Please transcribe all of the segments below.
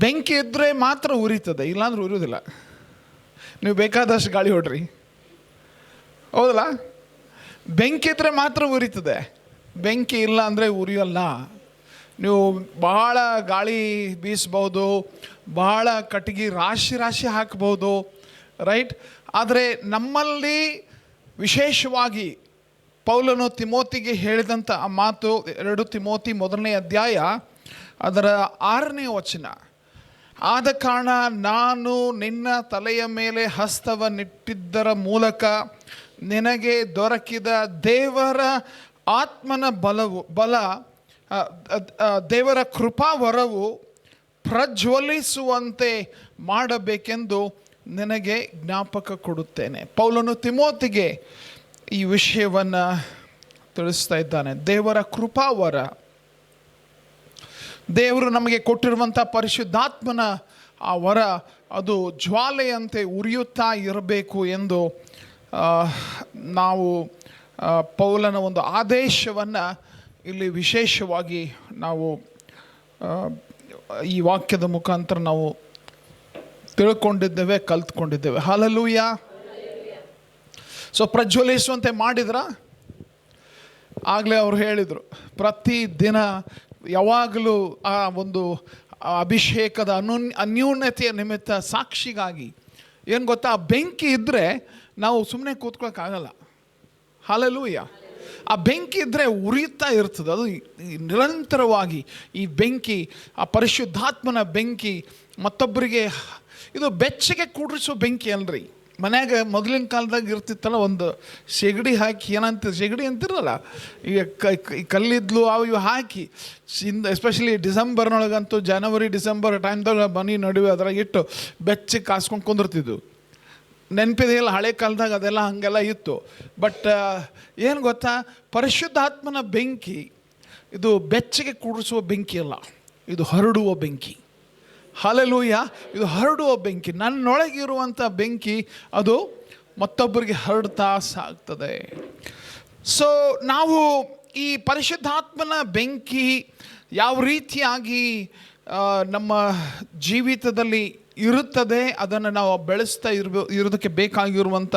ಬೆಂಕಿ ಇದ್ದರೆ ಮಾತ್ರ ಉರಿತದೆ, ಇಲ್ಲಾಂದ್ರೆ ಉರಿಯೋದಿಲ್ಲ. ನೀವು ಬೇಕಾದಷ್ಟು ಗಾಳಿ ಹೊಡ್ರಿ, ಹೌದಲ್ಲ? ಬೆಂಕಿ ಇದ್ದರೆ ಮಾತ್ರ ಉರಿತದೆ, ಬೆಂಕಿ ಇಲ್ಲ ಅಂದರೆ ಉರಿಯಲ್ಲ. ನೀವು ಬಹಳ ಗಾಳಿ ಬೀಸ್ಬೋದು, ಬಹಳ ಕಟ್ಟಿಗೆ ರಾಶಿ ರಾಶಿ ಹಾಕ್ಬೋದು, ರೈಟ್? ಆದರೆ ನಮ್ಮಲ್ಲಿ ವಿಶೇಷವಾಗಿ ಪೌಲನು ತಿಮೋತಿಗೆ ಹೇಳಿದಂಥ ಆ ಮಾತು 2 ತಿಮೋತಿ 1ನೇ ಅಧ್ಯಾಯ ಅದರ 6ನೇ ವಚನ, ಆದ ಕಾರಣ ನಾನು ನಿನ್ನ ತಲೆಯ ಮೇಲೆ ಹಸ್ತವನ್ನಿಟ್ಟಿದ್ದರ ಮೂಲಕ ನಿನಗೆ ದೊರಕಿದ ದೇವರ ಆತ್ಮನ ದೇವರ ಕೃಪಾವರವು ಪ್ರಜ್ವಲಿಸುವಂತೆ ಮಾಡಬೇಕೆಂದು ನಿನಗೆ ಜ್ಞಾಪಕ ಕೊಡುತ್ತೇನೆ. ಪೌಲನು ತಿಮೋತಿಗೆ ಈ ವಿಷಯವನ್ನು ತಿಳಿಸ್ತಾ ಇದ್ದಾನೆ. ದೇವರ ಕೃಪಾವರ, ದೇವರು ನಮಗೆ ಕೊಟ್ಟಿರುವಂಥ ಪರಿಶುದ್ಧಾತ್ಮನ ಆ ವರ, ಅದು ಜ್ವಾಲೆಯಂತೆ ಉರಿಯುತ್ತಾ ಇರಬೇಕು ಎಂದು ನಾವು ಪೌಲನ ಒಂದು ಆದೇಶವನ್ನು ಇಲ್ಲಿ ವಿಶೇಷವಾಗಿ ನಾವು ಈ ವಾಕ್ಯದ ಮುಖಾಂತರ ನಾವು ತಿಳ್ಕೊಂಡಿದ್ದೇವೆ, ಕಲ್ತ್ಕೊಂಡಿದ್ದೇವೆ. ಹಲ್ಲೆಲೂಯಾ. ಸೊ ಪ್ರಜ್ವಲಿಸುವಂತೆ ಮಾಡಿದ್ರ? ಆಗಲೇ ಅವ್ರು ಹೇಳಿದರು, ಪ್ರತಿದಿನ ಯಾವಾಗಲೂ ಆ ಒಂದು ಅಭಿಷೇಕದ ಅನ್ಯೂನ್ಯತೆಯ ನಿಮಿತ್ತ ಸಾಕ್ಷಿಗಾಗಿ. ಏನು ಗೊತ್ತಾ, ಆ ಬೆಂಕಿ ಇದ್ದರೆ ನಾವು ಸುಮ್ಮನೆ ಕೂತ್ಕೊಳ್ಳೋಕ್ಕಾಗಲ್ಲ. ಹಲ್ಲೆಲೂಯಾ. ಆ ಬೆಂಕಿ ಇದ್ದರೆ ಉರಿಯುತ್ತಾ ಇರ್ತದೆ, ಅದು ನಿರಂತರವಾಗಿ. ಈ ಬೆಂಕಿ, ಆ ಪರಿಶುದ್ಧಾತ್ಮನ ಬೆಂಕಿ ಮತ್ತೊಬ್ಬರಿಗೆ, ಇದು ಬೆಚ್ಚಗೆ ಕೂಡಿಸೋ ಬೆಂಕಿ ಅಲ್ರಿ. ಮನ್ಯಾಗ ಮೊದಲಿನ ಕಾಲದಾಗ ಇರ್ತಿತ್ತಲ್ಲ, ಒಂದು ಸೆಗಡಿ ಹಾಕಿ, ಏನಂತ ಸೆಗಡಿ ಅಂತಿರಲ್ಲ, ಈಗ ಕಲ್ಲಿದ್ಲು ಅವು ಇವು ಹಾಕಿ ಎಸ್ಪೆಷಲಿ ಡಿಸೆಂಬರ್ನೊಳಗಂತೂ, ಜನವರಿ ಡಿಸೆಂಬರ್ ಟೈಮ್ದಾಗ ಮನೆ ನಡುವೆ ಅದ್ರಾಗ ಇಟ್ಟು ಬೆಚ್ಚಗೆ ಕಾಸ್ಕೊಂಡು ಕುಂದಿರ್ತಿದ್ವು. ನೆನಪಿದೆಯಲ್ಲ, ಹಳೆ ಕಾಲದಾಗ ಅದೆಲ್ಲ ಹಾಗೆಲ್ಲ ಇತ್ತು. ಬಟ್ ಏನು ಗೊತ್ತಾ, ಪರಿಶುದ್ಧಾತ್ಮನ ಬೆಂಕಿ ಇದು ಬೆಚ್ಚಗೆ ಕೂಡಿಸುವ ಬೆಂಕಿ ಅಲ್ಲ, ಇದು ಹರಡುವ ಬೆಂಕಿ. ಹಲ್ಲೆಲೂಯಾ. ಇದು ಹರಡುವ ಬೆಂಕಿ. ನನ್ನೊಳಗಿರುವಂಥ ಬೆಂಕಿ ಅದು ಮತ್ತೊಬ್ಬರಿಗೆ ಹರಡ್ತಾ ಸಾಗ್ತದೆ. ಸೊ ನಾವು ಈ ಪರಿಶುದ್ಧಾತ್ಮನ ಬೆಂಕಿ ಯಾವ ರೀತಿಯಾಗಿ ನಮ್ಮ ಜೀವಿತದಲ್ಲಿ ಇರುತ್ತದೆ, ಅದನ್ನು ನಾವು ಬೆಳೆಸ್ತಾ ಇರೋದಕ್ಕೆ ಬೇಕಾಗಿರುವಂಥ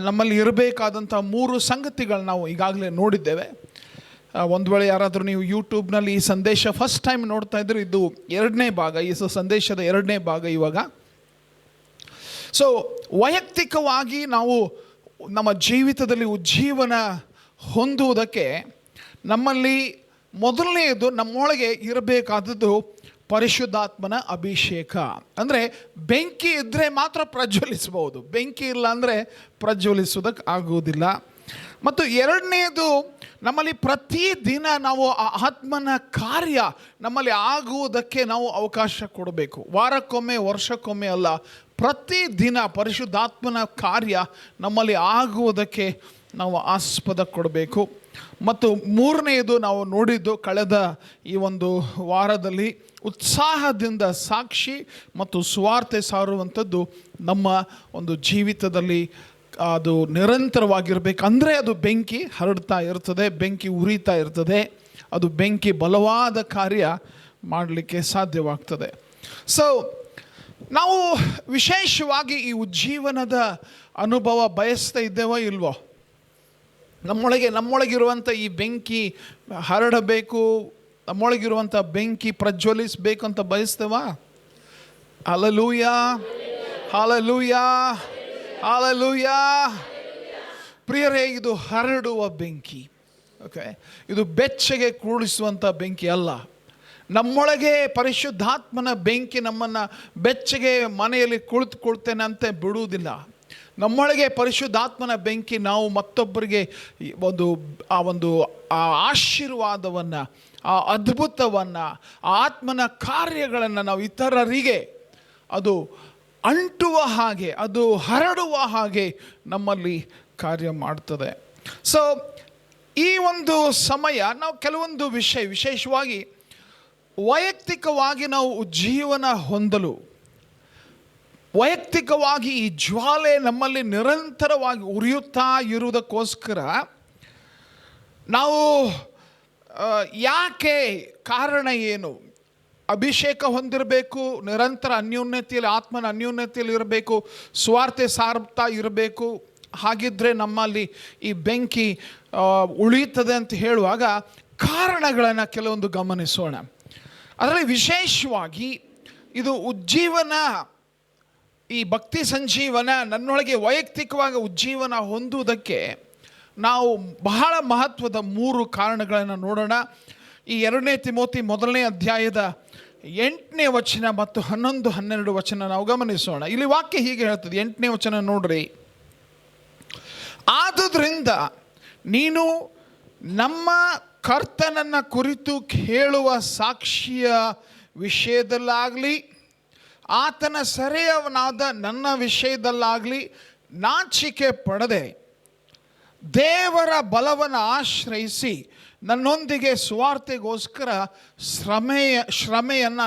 ನಮ್ಮಲ್ಲಿ ಇರಬೇಕಾದಂಥ 3 ಸಂಗತಿಗಳು ನಾವು ಈಗಾಗಲೇ ನೋಡಿದ್ದೇವೆ. ಒಂದು ವೇಳೆ ಯಾರಾದರೂ ನೀವು ಯೂಟ್ಯೂಬ್ನಲ್ಲಿ ಈ ಸಂದೇಶ ಫಸ್ಟ್ ಟೈಮ್ ನೋಡ್ತಾ ಇದ್ದರೆ, ಇದು 2ನೇ ಭಾಗ, ಈ ಸಂದೇಶದ 2ನೇ ಭಾಗ ಇವಾಗ. ಸೊ ವೈಯಕ್ತಿಕವಾಗಿ ನಾವು ನಮ್ಮ ಜೀವಿತದಲ್ಲಿ ಉಜ್ಜೀವನ ಹೊಂದುವುದಕ್ಕೆ ನಮ್ಮಲ್ಲಿ ಮೊದಲನೆಯದು, ನಮ್ಮೊಳಗೆ ಇರಬೇಕಾದದ್ದು ಪರಿಶುದ್ಧಾತ್ಮನ ಅಭಿಷೇಕ. ಅಂದರೆ ಬೆಂಕಿ ಇದ್ದರೆ ಮಾತ್ರ ಪ್ರಜ್ವಲಿಸ್ಬೋದು, ಬೆಂಕಿ ಇಲ್ಲ ಅಂದರೆ ಪ್ರಜ್ವಲಿಸೋದಕ್ಕೆ ಆಗುವುದಿಲ್ಲ. ಮತ್ತು 2ನೇದು, ನಮ್ಮಲ್ಲಿ ಪ್ರತಿದಿನ ನಾವು ಆ ಆತ್ಮನ ಕಾರ್ಯ ನಮ್ಮಲ್ಲಿ ಆಗುವುದಕ್ಕೆ ನಾವು ಅವಕಾಶ ಕೊಡಬೇಕು. ವಾರಕ್ಕೊಮ್ಮೆ, ವರ್ಷಕ್ಕೊಮ್ಮೆ ಅಲ್ಲ, ಪ್ರತಿದಿನ ಪರಿಶುದ್ಧಾತ್ಮನ ಕಾರ್ಯ ನಮ್ಮಲ್ಲಿ ಆಗುವುದಕ್ಕೆ ನಾವು ಆಸ್ಪದ ಕೊಡಬೇಕು. ಮತ್ತು 3ನೇದು ನಾವು ನೋಡಿದ್ದು ಕಳೆದ ಈ ಒಂದು ವಾರದಲ್ಲಿ, ಉತ್ಸಾಹದಿಂದ ಸಾಕ್ಷಿ ಮತ್ತು ಸುವಾರ್ತೆ ಸಾರುವಂಥದ್ದು ನಮ್ಮ ಒಂದು ಜೀವಿತದಲ್ಲಿ ಅದು ನಿರಂತರವಾಗಿರಬೇಕು. ಅಂದರೆ ಅದು ಬೆಂಕಿ ಹರಡ್ತಾ ಇರ್ತದೆ, ಬೆಂಕಿ ಉರಿತಾ ಇರ್ತದೆ, ಅದು ಬೆಂಕಿ ಬಲವಾದ ಕಾರ್ಯ ಮಾಡಲಿಕ್ಕೆ ಸಾಧ್ಯವಾಗ್ತದೆ. ಸೊ ನಾವು ವಿಶೇಷವಾಗಿ ಈ ಉಜ್ಜೀವನದ ಅನುಭವ ಬಯಸ್ತಾ ಇದ್ದೇವೋ ಇಲ್ವೋ? ನಮ್ಮೊಳಗಿರುವಂಥ ಈ ಬೆಂಕಿ ಹರಡಬೇಕು, ನಮ್ಮೊಳಗಿರುವಂಥ ಬೆಂಕಿ ಪ್ರಜ್ವಲಿಸಬೇಕು ಅಂತ ಬಯಸ್ತೇವಾ? Hallelujah, hallelujah, hallelujah. ಪ್ರಿಯರೇ, ಇದು ಹರಡುವ ಬೆಂಕಿ. ಓಕೆ, ಇದು ಬೆಚ್ಚಗೆ ಕೂಡಿಸುವಂಥ ಬೆಂಕಿ ಅಲ್ಲ. ನಮ್ಮೊಳಗೆ ಪರಿಶುದ್ಧಾತ್ಮನ ಬೆಂಕಿ ನಮ್ಮನ್ನು ಬೆಚ್ಚಗೆ ಮನೆಯಲ್ಲಿ ಕುಳಿತುಕೊಳ್ತೇನೆ ಅಂತ ಬಿಡುವುದಿಲ್ಲ. ನಮ್ಮೊಳಗೆ ಪರಿಶುದ್ಧಾತ್ಮನ ಬೆಂಕಿ ನಾವು ಮತ್ತೊಬ್ಬರಿಗೆ ಒಂದು ಆಶೀರ್ವಾದವನ್ನು, ಆ ಅದ್ಭುತವನ್ನು, ಆ ಆತ್ಮನ ಕಾರ್ಯಗಳನ್ನು ನಾವು ಇತರರಿಗೆ ಅದು ಅಂಟುವ ಹಾಗೆ, ಅದು ಹರಡುವ ಹಾಗೆ ನಮ್ಮಲ್ಲಿ ಕಾರ್ಯ ಮಾಡ್ತದೆ. ಸೊ ಈ ಒಂದು ಸಮಯ ನಾವು ಕೆಲವೊಂದು ವಿಶೇಷವಾಗಿ ವೈಯಕ್ತಿಕವಾಗಿ ನಾವು ಉಜ್ಜೀವನ ಹೊಂದಲು, ವೈಯಕ್ತಿಕವಾಗಿ ಈ ಜ್ವಾಲೆ ನಮ್ಮಲ್ಲಿ ನಿರಂತರವಾಗಿ ಉರಿಯುತ್ತಾ ಇರುವುದಕ್ಕೋಸ್ಕರ ನಾವು ಯಾಕೆ, ಕಾರಣ ಏನು, ಅಭಿಷೇಕ ಹೊಂದಿರಬೇಕು, ನಿರಂತರ ಅನ್ಯೋನ್ಯತೆಯಲ್ಲಿ, ಆತ್ಮನ ಅನ್ಯೋನ್ಯತೆಯಲ್ಲಿ ಇರಬೇಕು, ಸುವಾರ್ತೆ ಸಾರ್ತಾ ಇರಬೇಕು. ಹಾಗಿದ್ದರೆ ನಮ್ಮಲ್ಲಿ ಈ ಬೆಂಕಿ ಉಳಿಯುತ್ತದೆ ಅಂತ ಹೇಳುವಾಗ ಕಾರಣಗಳನ್ನು ಕೆಲವೊಂದು ಗಮನಿಸೋಣ. ಅದರಲ್ಲಿ ವಿಶೇಷವಾಗಿ ಇದು ಉಜ್ಜೀವನ, ಈ ಭಕ್ತಿ ಸಂಜೀವನ ನನ್ನೊಳಗೆ ವೈಯಕ್ತಿಕವಾಗಿ ಉಜ್ಜೀವನ ಹೊಂದುವುದಕ್ಕೆ ನಾವು ಬಹಳ ಮಹತ್ವದ 3 ಕಾರಣಗಳನ್ನು ನೋಡೋಣ. ಈ 2 ತಿಮೋತಿ 1ನೇ ಅಧ್ಯಾಯದ 8ನೇ ವಚನ ಮತ್ತು 11, 12 ವಚನ ನಾವು ಗಮನಿಸೋಣ. ಇಲ್ಲಿ ವಾಕ್ಯ ಹೀಗೆ ಹೇಳ್ತದೆ. 8ನೇ ವಚನ ನೋಡ್ರಿ. ಆದುದರಿಂದ ನೀನು ನಮ್ಮ ಕರ್ತನನ್ನು ಕುರಿತು ಕೇಳುವ ಸಾಕ್ಷಿಯ ವಿಷಯದಲ್ಲಾಗಲಿ, ಆತನ ಸೆರೆಯವನಾದ ನನ್ನ ವಿಷಯದಲ್ಲಾಗಲಿ ನಾಚಿಕೆ ಪಡದೆ ದೇವರ ಬಲವನ್ನು ಆಶ್ರಯಿಸಿ ನನ್ನೊಂದಿಗೆ ಸುವಾರ್ತೆಗೋಸ್ಕರ ಶ್ರಮೆಯನ್ನು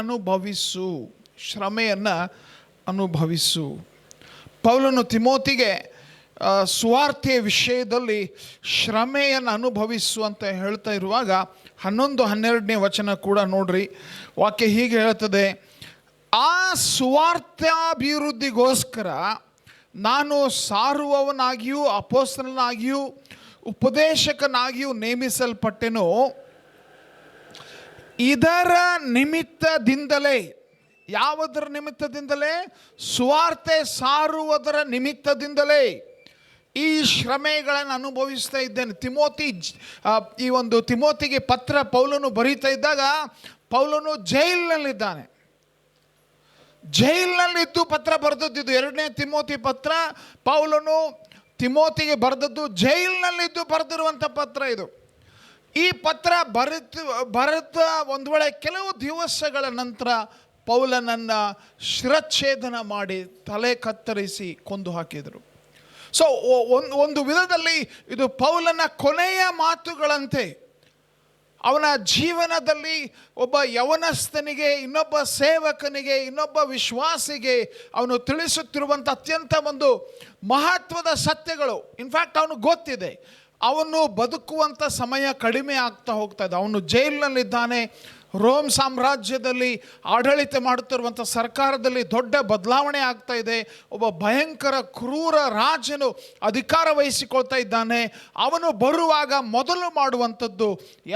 ಅನುಭವಿಸು. ಪೌಲನು ತಿಮೋತಿಗೆ ಸುವಾರ್ತೆಯ ವಿಷಯದಲ್ಲಿ ಶ್ರಮೆಯನ್ನು ಅನುಭವಿಸು ಅಂತ ಹೇಳ್ತಾ ಇರುವಾಗ 11, 12ನೇ ವಚನ ಕೂಡ ನೋಡ್ರಿ. ವಾಕ್ಯ ಹೀಗೆ ಹೇಳ್ತದೆ, ಆ ಸುವಾರ್ತಾಭಿವೃದ್ಧಿಗೋಸ್ಕರ ನಾನು ಸಾರುವವನಾಗಿಯೂ ಅಪೊಸ್ತಲನಾಗಿಯೂ ಉಪದೇಶಕನಾಗಿಯೂ ನೇಮಿಸಲ್ಪಟ್ಟೆನು. ಇದರ ನಿಮಿತ್ತದಿಂದಲೇ, ಯಾವುದರ ನಿಮಿತ್ತದಿಂದಲೇ? ಸುವಾರ್ತೆ ಸಾರುವುದರ ನಿಮಿತ್ತದಿಂದಲೇ ಈ ಶ್ರಮೆಗಳನ್ನು ಅನುಭವಿಸ್ತಾ ಇದ್ದೇನೆ. ಈ ಒಂದು ತಿಮೋತಿಗೆ ಪತ್ರ ಪೌಲನು ಬರೀತಾ ಇದ್ದಾಗ ಪೌಲನು ಜೈಲಿನಲ್ಲಿದ್ದಾನೆ. ಜೈಲಿನಲ್ಲಿದ್ದು ಪತ್ರ ಬರೆದದ್ದು. 2ನೇ ತಿಮೋತಿ ಪತ್ರ ಪೌಲನು ತಿಮೋತಿಗೆ ಬರೆದದ್ದು ಜೈಲಿನಲ್ಲಿದ್ದು ಬರೆದಿರುವಂಥ ಪತ್ರ ಇದು. ಈ ಪತ್ರ ಬರೆದ ಒಂದು ವೇಳೆ ಕೆಲವು ದಿವಸಗಳ ನಂತರ ಪೌಲನನ್ನು ಶಿರಚ್ಛೇದನ ಮಾಡಿ ತಲೆ ಕತ್ತರಿಸಿ ಕೊಂದು ಹಾಕಿದರು. ಸೊ ಒಂದು ವಿಧದಲ್ಲಿ ಇದು ಪೌಲನ ಕೊನೆಯ ಮಾತುಗಳಂತೆ. ಅವನ ಜೀವನದಲ್ಲಿ ಒಬ್ಬ ಯವನಸ್ಥನಿಗೆ, ಇನ್ನೊಬ್ಬ ಸೇವಕನಿಗೆ, ಇನ್ನೊಬ್ಬ ವಿಶ್ವಾಸಿಗೆ ಅವನು ತಿಳಿಸುತ್ತಿರುವಂಥ ಅತ್ಯಂತ ಒಂದು ಮಹತ್ವದ ಸತ್ಯಗಳು. ಇನ್ಫ್ಯಾಕ್ಟ್ ಅವನು ಗೊತ್ತಿದೆ ಅವನು ಬದುಕುವಂಥ ಸಮಯ ಕಡಿಮೆ ಆಗ್ತಾ ಹೋಗ್ತಾ ಇದೆ. ಅವನು ಜೈಲಿನಲ್ಲಿದ್ದಾನೆ. ರೋಮ್ ಸಾಮ್ರಾಜ್ಯದಲ್ಲಿ ಆಡಳಿತ ಮಾಡುತ್ತಿರುವಂಥ ಸರ್ಕಾರದಲ್ಲಿ ದೊಡ್ಡ ಬದಲಾವಣೆ ಆಗ್ತಾ ಇದೆ. ಒಬ್ಬ ಭಯಂಕರ ಕ್ರೂರ ರಾಜನು ಅಧಿಕಾರ ವಹಿಸಿಕೊಳ್ತಾ ಇದ್ದಾನೆ. ಅವನು ಬರುವಾಗ ಮೊದಲು ಮಾಡುವಂಥದ್ದು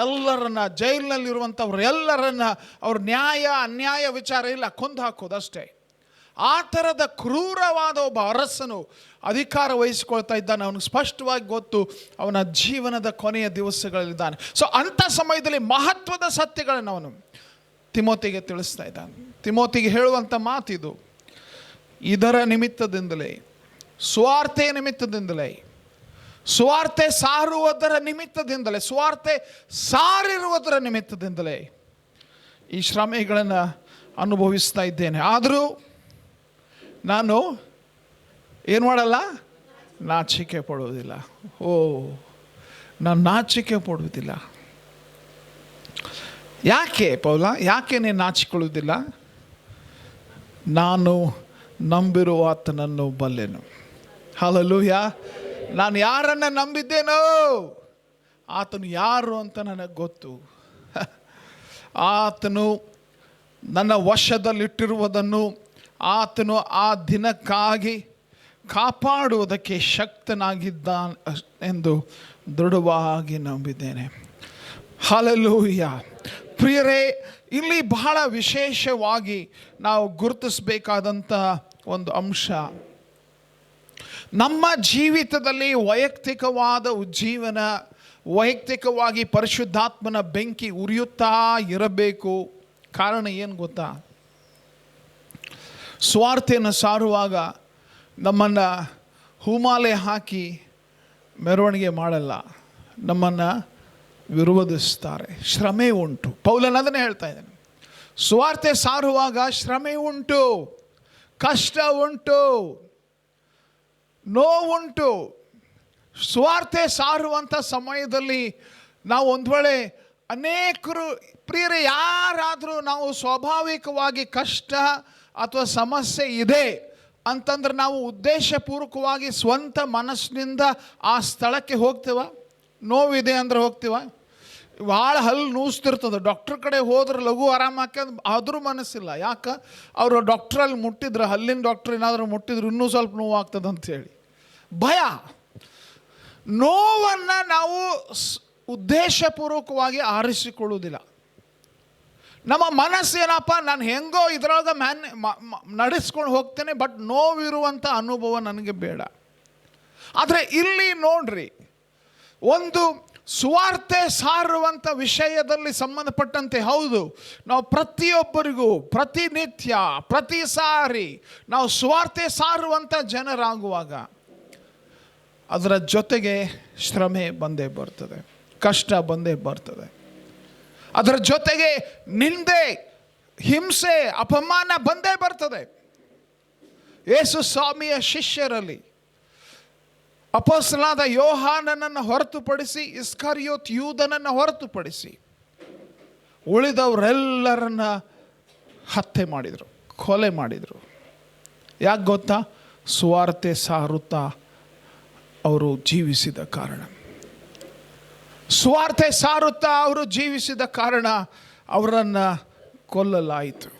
ಎಲ್ಲರನ್ನ, ಜೈಲಿನಲ್ಲಿರುವಂಥವ್ರೆಲ್ಲರನ್ನ ಅವ್ರ ನ್ಯಾಯ ಅನ್ಯಾಯ ವಿಚಾರ ಇಲ್ಲ, ಕೊಂದು ಹಾಕೋದಷ್ಟೇ. ಆ ಥರದ ಕ್ರೂರವಾದ ಒಬ್ಬ ಅರಸನು ಅಧಿಕಾರ ವಹಿಸಿಕೊಳ್ತಾ ಇದ್ದಾನೆ. ಅವನಿಗೆ ಸ್ಪಷ್ಟವಾಗಿ ಗೊತ್ತು ಅವನ ಜೀವನದ ಕೊನೆಯ ದಿವಸಗಳಲ್ಲಿದ್ದಾನೆ. ಸೊ ಅಂಥ ಸಮಯದಲ್ಲಿ ಮಹತ್ವದ ಸತ್ಯಗಳನ್ನು ಅವನು ತಿಮೋತಿಗೆ ತಿಳಿಸ್ತಾ ಇದ್ದಾನೆ. ತಿಮೋತಿಗೆ ಹೇಳುವಂಥ ಮಾತಿದು, ಇದರ ನಿಮಿತ್ತದಿಂದಲೇ, ಸುವಾರ್ತೆಯ ನಿಮಿತ್ತದಿಂದಲೇ, ಸುವಾರ್ತೆ ಸಾರುವುದರ ನಿಮಿತ್ತದಿಂದಲೇ, ಸುವಾರ್ತೆ ಸಾರಿರುವುದರ ನಿಮಿತ್ತದಿಂದಲೇ ಈ ಶ್ರಮೆಗಳನ್ನು ಅನುಭವಿಸ್ತಾ ಇದ್ದೇನೆ. ಆದರೂ ನಾನು ಏನು ಮಾಡಲ್ಲ? ನಾಚಿಕೆ ಪಡುವುದಿಲ್ಲ. ನಾನು ನಾಚಿಕೆ ಪಡುವುದಿಲ್ಲ. ಯಾಕೆ ಪೌಲ, ಯಾಕೆ ನೀನು ನಾಚಿಕೊಳ್ಳುವುದಿಲ್ಲ? ನಾನು ನಂಬಿರುವ ಆತನನ್ನು ಬಲ್ಲೆನು. ಹಲ್ಲೆಲೂಯಾ. ನಾನು ಯಾರನ್ನು ನಂಬಿದ್ದೇನೋ ಆತನು ಯಾರು ಅಂತ ನನಗೆ ಗೊತ್ತು. ಆತನು ನನ್ನ ವಶದಲ್ಲಿಟ್ಟಿರುವುದನ್ನು ಆತನು ಆ ದಿನಕ್ಕಾಗಿ ಕಾಪಾಡುವುದಕ್ಕೆ ಶಕ್ತನಾಗಿದ್ದಾನೆ ಎಂದು ದೃಢವಾಗಿ ನಂಬಿದ್ದೇನೆ. ಹಲ್ಲೆಲೂಯಾ. ಪ್ರಿಯರೇ, ಇಲ್ಲಿ ಬಹಳ ವಿಶೇಷವಾಗಿ ನಾವು ಗುರುತಿಸಬೇಕಾದಂಥ ಒಂದು ಅಂಶ, ನಮ್ಮ ಜೀವಿತದಲ್ಲಿ ವೈಯಕ್ತಿಕವಾದ ಉಜ್ಜೀವನ, ವೈಯಕ್ತಿಕವಾಗಿ ಪರಿಶುದ್ಧಾತ್ಮನ ಬೆಂಕಿ ಉರಿಯುತ್ತಾ ಇರಬೇಕು. ಕಾರಣ ಏನು ಗೊತ್ತಾ? ಸ್ವಾರ್ಥೆಯನ್ನು ಸಾರುವಾಗ ನಮ್ಮನ್ನು ಹೂಮಾಲೆ ಹಾಕಿ ಮೆರವಣಿಗೆ ಮಾಡಲ್ಲ, ನಮ್ಮನ್ನು ವಿರೋಧಿಸ್ತಾರೆ. ಶ್ರಮೆ ಉಂಟು. ಪೌಲನು ಅದನ್ನೇ ಹೇಳ್ತಾ ಇದ್ದಾನೆ. ಸ್ವಾರ್ಥೆ ಸಾರುವಾಗ ಶ್ರಮೆ ಉಂಟು, ಕಷ್ಟ ಉಂಟು, ನೋವುಂಟು. ಸ್ವಾರ್ಥೆ ಸಾರುವಂಥ ಸಮಯದಲ್ಲಿ ನಾವು ಒಂದು ವೇಳೆ ಅನೇಕರು, ಪ್ರಿಯರೇ, ಯಾರಾದರೂ ನಾವು ಸ್ವಾಭಾವಿಕವಾಗಿ ಕಷ್ಟ ಅಥವಾ ಸಮಸ್ಯೆ ಇದೆ ಅಂತಂದ್ರೆ ನಾವು ಉದ್ದೇಶಪೂರ್ವಕವಾಗಿ ಸ್ವಂತ ಮನಸ್ಸಿನಿಂದ ಆ ಸ್ಥಳಕ್ಕೆ ಹೋಗ್ತೀವ? ನೋವಿದೆ ಅಂದರೆ ಹೋಗ್ತೀವ? ಭಾಳ ಹಲ್ಲು ನೂಸ್ತಿರ್ತದೆ, ಡಾಕ್ಟ್ರ್ ಕಡೆ ಹೋದ್ರೆ ಲಘು ಆರಾಮಾಕ್ಯಂದು ಆದರೂ ಮನಸ್ಸಿಲ್ಲ. ಯಾಕೆ? ಅವರು ಡಾಕ್ಟ್ರಲ್ಲಿ ಮುಟ್ಟಿದ್ರೆ, ಹಲ್ಲಿನ ಡಾಕ್ಟ್ರ್ ಏನಾದರೂ ಮುಟ್ಟಿದ್ರು ಇನ್ನೂ ಸ್ವಲ್ಪ ನೋವಾಗ್ತದೆ ಅಂಥೇಳಿ ಭಯ. ನೋವನ್ನು ನಾವು ಉದ್ದೇಶಪೂರ್ವಕವಾಗಿ ಆರಿಸಿಕೊಳ್ಳುವುದಿಲ್ಲ. ನಮ್ಮ ಮನಸ್ಸು ಏನಪ್ಪ, ನಾನು ಹೆಂಗೋ ಇದರೊಳಗೆ ನಡೆಸ್ಕೊಂಡು ಹೋಗ್ತೇನೆ, ಬಟ್ ನೋವಿರುವಂಥ ಅನುಭವ ನನಗೆ ಬೇಡ. ಆದರೆ ಇಲ್ಲಿ ನೋಡ್ರಿ, ಒಂದು ಸುವಾರ್ತೆ ಸಾರುವಂಥ ವಿಷಯದಲ್ಲಿ ಸಂಬಂಧಪಟ್ಟಂತೆ ಹೌದು, ನಾವು ಪ್ರತಿಯೊಬ್ಬರಿಗೂ ಪ್ರತಿನಿತ್ಯ ಪ್ರತಿ ಸಾರಿ ನಾವು ಸುವಾರ್ತೆ ಸಾರುವಂಥ ಜನರಾಗುವಾಗ ಅದರ ಜೊತೆಗೆ ಶ್ರಮೆ ಬಂದೇ ಬರ್ತದೆ, ಕಷ್ಟ ಬಂದೇ ಬರ್ತದೆ. ಅದರ ಜೊತೆಗೆ ನಿಂದೆ, ಹಿಂಸೆ, ಅಪಮಾನ ಬಂದೇ ಬರ್ತದೆ. ಯೇಸು ಸ್ವಾಮಿಯ ಶಿಷ್ಯರಲ್ಲಿ ಅಪೊಸ್ತಲನಾದ ಯೋಹಾನನನ್ನು ಹೊರತುಪಡಿಸಿ, ಇಸ್ಕರಿಯೋತ್ ಯೂದನನ್ನು ಹೊರತುಪಡಿಸಿ ಉಳಿದವರೆಲ್ಲರನ್ನ ಹತ್ಯೆ ಮಾಡಿದರು, ಕೊಲೆ ಮಾಡಿದರು. ಯಾಕೆ ಗೊತ್ತಾ? ಸುವಾರ್ತೆ ಸಾರುತ್ತಾ ಅವರು ಜೀವಿಸಿದ ಕಾರಣ. ಸುವಾರ್ತೆ ಸಾರುತ್ತಾ ಅವರು ಜೀವಿಸಿದ ಕಾರಣ ಅವರನ್ನು ಕೊಲ್ಲಲಾಯಿತು.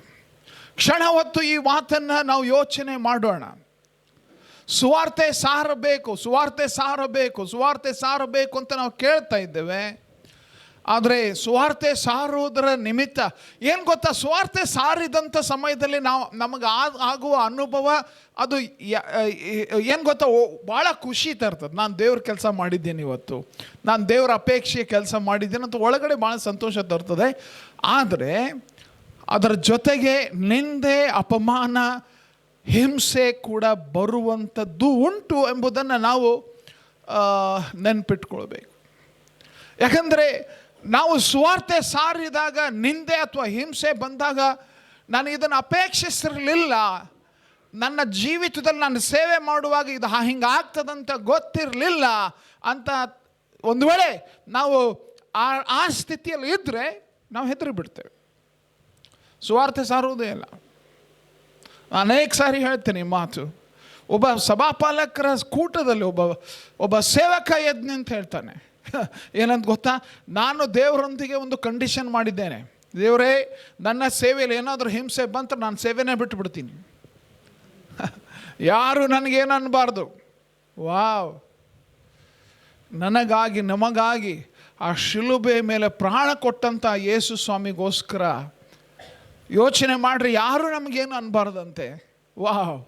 ಕ್ಷಣ ಹೊತ್ತು ಈ ಮಾತನ್ನು ನಾವು ಯೋಚನೆ ಮಾಡೋಣ. ಸುವಾರ್ತೆ ಸಾರಬೇಕು, ಸುವಾರ್ತೆ ಸಾರಬೇಕು, ಸುವಾರ್ತೆ ಸಾರಬೇಕು ಅಂತ ನಾವು ಕೇಳ್ತಾ ಇದ್ದೇವೆ. ಆದರೆ ಸುವಾರ್ತೆ ಸಾರುವುದರ ನಿಮಿತ್ತ ಏನು ಗೊತ್ತಾ? ಸುವಾರ್ತೆ ಸಾರಿದಂಥ ಸಮಯದಲ್ಲಿ ನಮಗೆ ಆಗುವ ಅನುಭವ ಅದು ಏನು ಗೊತ್ತಾ? ಭಾಳ ಖುಷಿ ತರ್ತದೆ. ನಾನು ದೇವ್ರ ಕೆಲಸ ಮಾಡಿದ್ದೇನೆ, ಇವತ್ತು ನಾನು ದೇವ್ರ ಅಪೇಕ್ಷೆಯ ಕೆಲಸ ಮಾಡಿದ್ದೇನೆ ಅಂತ ಒಳಗಡೆ ಭಾಳ ಸಂತೋಷ ತರ್ತದೆ. ಆದರೆ ಅದರ ಜೊತೆಗೆ ನಿಂದೆ, ಅಪಮಾನ, ಹಿಂಸೆ ಕೂಡ ಬರುವಂಥದ್ದು ಉಂಟು ಎಂಬುದನ್ನು ನಾವು ನೆನಪಿಟ್ಕೊಳ್ಬೇಕು. ಯಾಕಂದರೆ ನಾವು ಸುವಾರ್ತೆ ಸಾರಿದಾಗ ನಿಂದೆ ಅಥವಾ ಹಿಂಸೆ ಬಂದಾಗ ನಾನು ಇದನ್ನು ಅಪೇಕ್ಷಿಸಿರಲಿಲ್ಲ, ನನ್ನ ಜೀವಿತದಲ್ಲಿ ನಾನು ಸೇವೆ ಮಾಡುವಾಗ ಇದು ಹಿಂಗೆ ಆಗ್ತದಂತ ಗೊತ್ತಿರಲಿಲ್ಲ ಅಂತ ಒಂದು ವೇಳೆ ನಾವು ಆ ಸ್ಥಿತಿಯಲ್ಲಿ ಇದ್ದರೆ ನಾವು ಹೆದರಿ ಬಿಡ್ತೇವೆ, ಸುವಾರ್ತೆ ಸಾರುವುದೇ ಇಲ್ಲ. ಅನೇಕ ಸಾರಿ ಹೇಳ್ತೇನೆ ಈ ಮಾತು. ಒಬ್ಬ ಸಭಾಪಾಲಕರ ಕೂಟದಲ್ಲಿ ಒಬ್ಬ ಸೇವಕ ಎದ್ದು ನಿಂತು ಹೇಳ್ತಾನೆ, ಏನಂತ ಗೊತ್ತಾ? ನಾನು ದೇವರೊಂದಿಗೆ ಒಂದು ಕಂಡೀಷನ್ ಮಾಡಿದ್ದೇನೆ, ದೇವರೇ ನನ್ನ ಸೇವೆಯಲ್ಲಿ ಏನಾದರೂ ಹಿಂಸೆ ಬಂತು ನಾನು ಸೇವೆನೇ ಬಿಟ್ಟುಬಿಡ್ತೀನಿ, ಯಾರು ನನಗೇನು ಅನ್ನಬಾರ್ದು. ವಾವ್! ನನಗಾಗಿ ನಮಗಾಗಿ ಆ ಶಿಲುಬೆ ಮೇಲೆ ಪ್ರಾಣ ಕೊಟ್ಟಂಥ ಯೇಸು ಸ್ವಾಮಿಗೋಸ್ಕರ ಯೋಚನೆ ಮಾಡ್ರಿ, ಯಾರು ನಮಗೇನು ಅನ್ನಬಾರ್ದಂತೆ. ವಾವ್!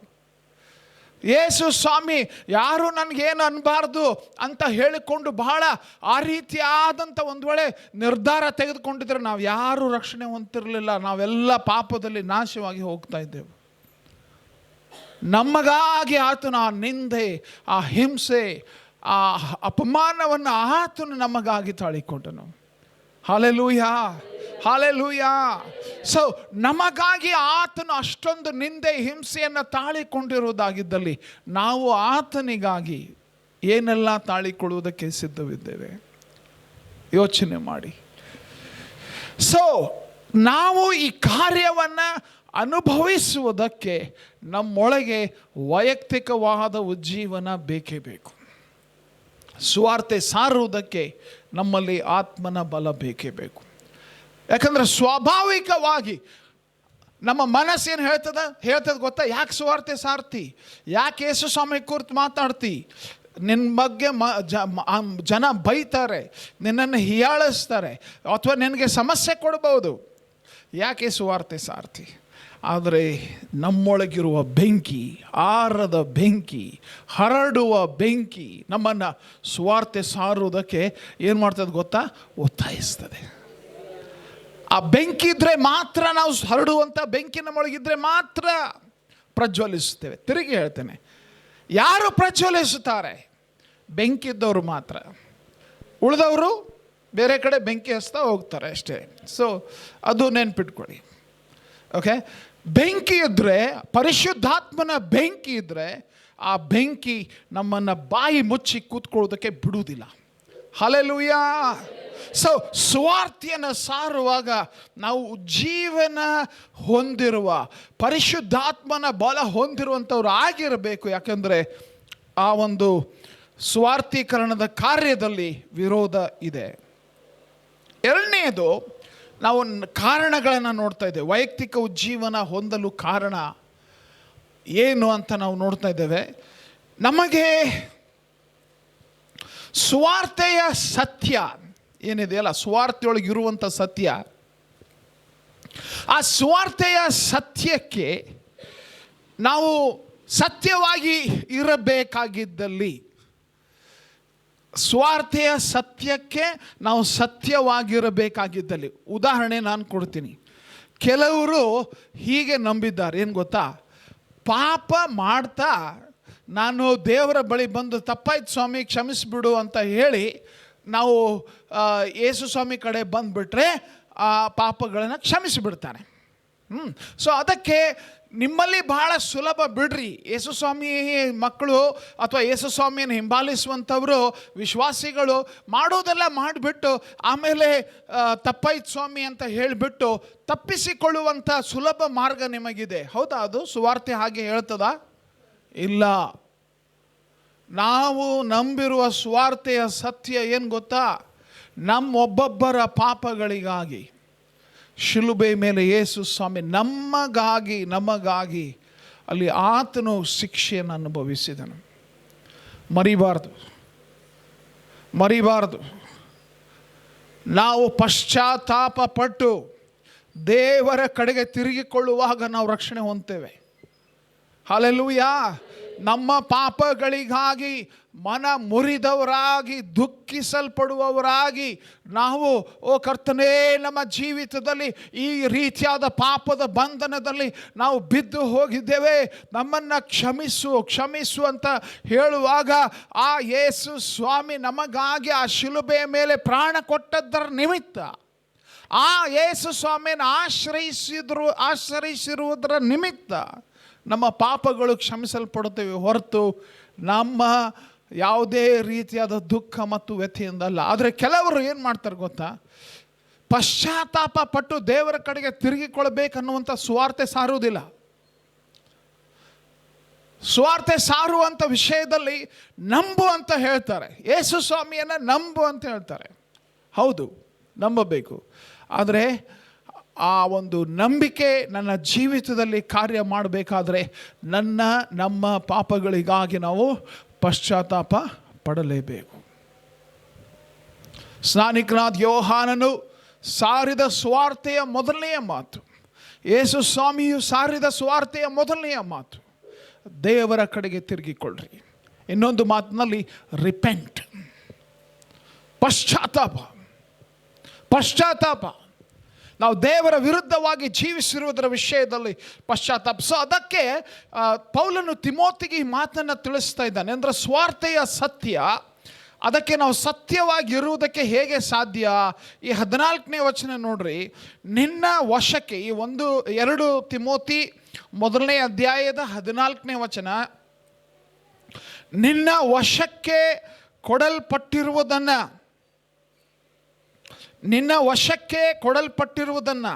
ಯೇಸು ಸ್ವಾಮಿ ಯಾರು ನನಗೇನು ಅನ್ನಬಾರ್ದು ಅಂತ ಹೇಳಿಕೊಂಡು ಬಹಳ ಆ ರೀತಿಯಾದಂಥ ಒಂದು ವೇಳೆ ನಿರ್ಧಾರ ತೆಗೆದುಕೊಂಡಿದ್ರೆ ನಾವು ಯಾರೂ ರಕ್ಷಣೆ ಹೊಂದಿರಲಿಲ್ಲ, ನಾವೆಲ್ಲ ಪಾಪದಲ್ಲಿ ನಾಶವಾಗಿ ಹೋಗ್ತಾ ಇದ್ದೇವೆ. ನಮಗಾಗಿ ಆತನು ಆ ನಿಂದೆ, ಆ ಹಿಂಸೆ, ಆ ಅಪಮಾನವನ್ನು ಆತನು ನಮಗಾಗಿ ತಾಳಿಕೊಂಡನು. Hallelujah, hallelujah. ಸೊ ನಮಗಾಗಿ ಆತನು ಅಷ್ಟೊಂದು ನಿಂದೆ, ಹಿಂಸೆಯನ್ನು ತಾಳಿಕೊಂಡಿರುವುದಾಗಿದ್ದಲ್ಲಿ ನಾವು ಆತನಿಗಾಗಿ ಏನೆಲ್ಲ ತಾಳಿಕೊಳ್ಳುವುದಕ್ಕೆ ಸಿದ್ಧವಿದ್ದೇವೆ ಯೋಚನೆ ಮಾಡಿ. ಸೊ ನಾವು ಈ ಕಾರ್ಯವನ್ನು ಅನುಭವಿಸುವುದಕ್ಕೆ ನಮ್ಮೊಳಗೆ ವೈಯಕ್ತಿಕವಾದ ಉಜ್ಜೀವನ ಬೇಕೇ ಬೇಕು. ಸುವಾರ್ತೆ ಸಾರುವುದಕ್ಕೆ ನಮ್ಮಲ್ಲಿ ಆತ್ಮನ ಬಲ ಬೇಕೇ ಬೇಕು. ಯಾಕಂದರೆ ಸ್ವಾಭಾವಿಕವಾಗಿ ನಮ್ಮ ಮನಸ್ಸೇನು ಹೇಳ್ತದೆ ಗೊತ್ತಾ? ಯಾಕೆ ಸುವಾರ್ತೆ ಸಾರ್ತಿ? ಯಾಕೆ ಯೇಸು ಸ್ವಾಮಿ ಕುರಿತು ಮಾತಾಡ್ತಿ? ನಿನ್ನ ಬಗ್ಗೆ ಜನ ಬೈತಾರೆ, ನಿನ್ನನ್ನು ಹೀಯಾಳಿಸ್ತಾರೆ, ಅಥವಾ ನಿನಗೆ ಸಮಸ್ಯೆ ಕೊಡ್ಬೋದು. ಯಾಕೆ ಸುವಾರ್ತೆ ಸಾರ್ತಿ? ಆದರೆ ನಮ್ಮೊಳಗಿರುವ ಬೆಂಕಿ, ಆರದ ಬೆಂಕಿ, ಹರಡುವ ಬೆಂಕಿ ನಮ್ಮನ್ನು ಸುವಾರ್ತೆ ಸಾರುವುದಕ್ಕೆ ಏನು ಮಾಡ್ತದೆ ಗೊತ್ತಾ? ಒತ್ತಾಯಿಸ್ತದೆ. ಆ ಬೆಂಕಿ ಇದ್ದರೆ ಮಾತ್ರ, ನಾವು ಹರಡುವಂಥ ಬೆಂಕಿ ನಮ್ಮೊಳಗಿದ್ರೆ ಮಾತ್ರ ಪ್ರಜ್ವಲಿಸುತ್ತೇವೆ. ತಿರುಗಿ ಹೇಳ್ತೇನೆ, ಯಾರು ಪ್ರಜ್ವಲಿಸುತ್ತಾರೆ? ಬೆಂಕಿ ಇದ್ದವರು ಮಾತ್ರ. ಉಳಿದವರು ಬೇರೆ ಕಡೆ ಬೆಂಕಿ ಹಚ್ತಾ ಹೋಗ್ತಾರೆ ಅಷ್ಟೇ. ಸೊ ಅದು ನೆನ್ಪಿಟ್ಕೊಳ್ಳಿ. ಓಕೆ, ಬೆಂಕಿ ಇದ್ದರೆ, ಪರಿಶುದ್ಧಾತ್ಮನ ಬೆಂಕಿ ಇದ್ದರೆ, ಆ ಬೆಂಕಿ ನಮ್ಮನ್ನು ಬಾಯಿ ಮುಚ್ಚಿ ಕೂತ್ಕೊಳ್ಳೋದಕ್ಕೆ ಬಿಡುವುದಿಲ್ಲ. ಹಲ್ಲೆಲೂಯಾ. ಸೊ ಸುವಾರ್ತೆಯನ್ನು ಸಾರುವಾಗ ನಾವು ಜೀವನ ಹೊಂದಿರುವ, ಪರಿಶುದ್ಧಾತ್ಮನ ಬಲ ಹೊಂದಿರುವಂಥವ್ರು ಆಗಿರಬೇಕು. ಯಾಕಂದರೆ ಆ ಒಂದು ಸ್ವಾರ್ಥೀಕರಣದ ಕಾರ್ಯದಲ್ಲಿ ವಿರೋಧ ಇದೆ. ಎರಡನೆಯದು, ನಾವು ಕಾರಣಗಳನ್ನು ನೋಡ್ತಾ ಇದ್ದೇವೆ. ವೈಯಕ್ತಿಕ ಉಜ್ಜೀವನ ಹೊಂದಲು ಕಾರಣ ಏನು ಅಂತ ನಾವು ನೋಡ್ತಾ ಇದ್ದೇವೆ. ನಮಗೆ ಸುವಾರ್ತೆಯ ಸತ್ಯ ಏನಿದೆಯಲ್ಲ, ಸುವಾರ್ತೆಯೊಳಗೆ ಇರುವಂಥ ಸತ್ಯ, ಆ ಸುವಾರ್ತೆಯ ಸತ್ಯಕ್ಕೆ ನಾವು ಸತ್ಯವಾಗಿ ಇರಬೇಕಾಗಿದ್ದಲ್ಲಿ, ಸ್ವಾರ್ಥೆಯ ಸತ್ಯಕ್ಕೆ ನಾವು ಸತ್ಯವಾಗಿರಬೇಕಾಗಿದ್ದಲ್ಲಿ, ಉದಾಹರಣೆ ನಾನು ಕೊಡ್ತೀನಿ. ಕೆಲವರು ಹೀಗೆ ನಂಬಿದ್ದಾರೆ, ಏನು ಗೊತ್ತಾ, ಪಾಪ ಮಾಡ್ತಾ ನಾನು ದೇವರ ಬಳಿ ಬಂದು ತಪ್ಪಾಯ್ತು ಸ್ವಾಮಿ ಕ್ಷಮಿಸಿಬಿಡು ಅಂತ ಹೇಳಿ ನಾವು ಯೇಸು ಸ್ವಾಮಿ ಕಡೆ ಬಂದುಬಿಟ್ರೆ ಆ ಪಾಪಗಳನ್ನು ಕ್ಷಮಿಸಿಬಿಡ್ತಾನೆ. ಸೊ ಅದಕ್ಕೆ ನಿಮ್ಮಲ್ಲಿ ಬಹಳ ಸುಲಭ ಬಿಡ್ರಿ. ಯೇಸು ಸ್ವಾಮಿ ಮಕ್ಕಳು ಅಥವಾ ಯೇಸು ಸ್ವಾಮಿಯನ್ನು ಹಿಂಬಾಲಿಸುವಂಥವರು ವಿಶ್ವಾಸಿಗಳು ಮಾಡೋದೆಲ್ಲ ಮಾಡಿಬಿಟ್ಟು ಆಮೇಲೆ ತಪ್ಪಾಯ್ತು ಸ್ವಾಮಿ ಅಂತ ಹೇಳಿಬಿಟ್ಟು ತಪ್ಪಿಸಿಕೊಳ್ಳುವಂಥ ಸುಲಭ ಮಾರ್ಗ ನಿಮಗಿದೆ. ಹೌದಾ? ಅದು ಸುವಾರ್ತೆ ಹಾಗೆ ಹೇಳ್ತದಾ? ಇಲ್ಲ. ನಾವು ನಂಬಿರುವ ಸುವಾರ್ತೆಯ ಸತ್ಯ ಏನು ಗೊತ್ತಾ, ನಮ್ಮೊಬ್ಬೊಬ್ಬರ ಪಾಪಗಳಿಗಾಗಿ ಶಿಲುಬೆ ಮೇಲೆ ಯೇಸು ಸ್ವಾಮಿ ನಮಗಾಗಿ ಅಲ್ಲಿ ಆತನು ಶಿಕ್ಷೆಯನ್ನು ಅನುಭವಿಸಿದನು. ಮರಿಬಾರ್ದು. ನಾವು ಪಶ್ಚಾತ್ತಾಪ ಪಟ್ಟು ದೇವರ ಕಡೆಗೆ ತಿರುಗಿಕೊಳ್ಳುವಾಗ ನಾವು ರಕ್ಷಣೆ ಹೊಂದ್ತೇವೆ. ಹಲ್ಲೆಲೂಯಾ. ನಮ್ಮ ಪಾಪಗಳಿಗಾಗಿ ಮನ ಮುರಿದವರಾಗಿ ದುಃಖಿಸಲ್ಪಡುವವರಾಗಿ ನಾವು, ಓ ಕರ್ತನೇ, ನಮ್ಮ ಜೀವಿತದಲ್ಲಿ ಈ ರೀತಿಯಾದ ಪಾಪದ ಬಂಧನದಲ್ಲಿ ನಾವು ಬಿದ್ದು ಹೋಗಿದ್ದೇವೆ, ನಮ್ಮನ್ನು ಕ್ಷಮಿಸು ಅಂತ ಹೇಳುವಾಗ ಆ ಯೇಸು ಸ್ವಾಮಿ ನಮಗಾಗಿ ಆ ಶಿಲುಬೆಯ ಮೇಲೆ ಪ್ರಾಣ ಕೊಟ್ಟದ್ದರ ನಿಮಿತ್ತ, ಆ ಯೇಸು ಸ್ವಾಮಿಯನ್ನು ಆಶ್ರಯಿಸಿರುವುದರ ನಿಮಿತ್ತ ನಮ್ಮ ಪಾಪಗಳು ಕ್ಷಮಿಸಲ್ಪಡುತ್ತೇವೆ ಹೊರತು ನಮ್ಮ ಯಾವುದೇ ರೀತಿಯಾದ ದುಃಖ ಮತ್ತು ವ್ಯಥೆಯಿಂದಲ್ಲ. ಆದರೆ ಕೆಲವರು ಏನು ಮಾಡ್ತಾರೆ ಗೊತ್ತಾ, ಪಶ್ಚಾತ್ತಾಪ ಪಟ್ಟು ದೇವರ ಕಡೆಗೆ ತಿರುಗಿಕೊಳ್ಬೇಕನ್ನುವಂಥ ಸುವಾರ್ತೆ ಸಾರುವುದಿಲ್ಲ. ಸುವಾರ್ತೆ ಸಾರುವಂಥ ವಿಷಯದಲ್ಲಿ ನಂಬು ಅಂತ ಹೇಳ್ತಾರೆ. ಯೇಸು ಸ್ವಾಮಿಯನ್ನು ನಂಬು ಅಂತ ಹೇಳ್ತಾರೆ. ಹೌದು, ನಂಬಬೇಕು. ಆದರೆ ಆ ಒಂದು ನಂಬಿಕೆ ನನ್ನ ಜೀವಿತದಲ್ಲಿ ಕಾರ್ಯ ಮಾಡಬೇಕಾದ್ರೆ ನಮ್ಮ ಪಾಪಗಳಿಗಾಗಿ ನಾವು ಪಶ್ಚಾತ್ತಾಪ ಪಡಲೇಬೇಕು. ಸ್ನಾನಿಕನಾದ ಯೋಹಾನನು ಸಾರಿದ ಸುವಾರ್ತೆಯ ಮೊದಲನೆಯ ಮಾತು, ಯೇಸು ಸ್ವಾಮಿಯು ಸಾರಿದ ಸುವಾರ್ತೆಯ ಮೊದಲನೆಯ ಮಾತು, ದೇವರ ಕಡೆಗೆ ತಿರುಗಿಕೊಳ್ಳ್ರಿ. ಇನ್ನೊಂದು ಮಾತಿನಲ್ಲಿ ರಿಪೆಂಟ್, ಪಶ್ಚಾತ್ತಾಪ. ನಾವು ದೇವರ ವಿರುದ್ಧವಾಗಿ ಜೀವಿಸಿರುವುದರ ವಿಷಯದಲ್ಲಿ ಪಶ್ಚಾತ್ತಾಪ. ಸೊ ಅದಕ್ಕೆ ಪೌಲನು ತಿಮೋತಿಗೆ ಈ ಮಾತನ್ನು ತಿಳಿಸ್ತಾ ಇದ್ದಾನೆ. ಅಂದರೆ ಸ್ವಾರ್ಥೆಯ ಸತ್ಯ, ಅದಕ್ಕೆ ನಾವು ಸತ್ಯವಾಗಿರುವುದಕ್ಕೆ ಹೇಗೆ ಸಾಧ್ಯ? ಈ 14ನೇ ವಚನ ನೋಡ್ರಿ. ನಿನ್ನ ವಶಕ್ಕೆ, ಈ 2 ತಿಮೋತಿ 1ನೇ ಅಧ್ಯಾಯದ 14ನೇ ವಚನ, ನಿನ್ನ ವಶಕ್ಕೆ ಕೊಡಲ್ಪಟ್ಟಿರುವುದನ್ನು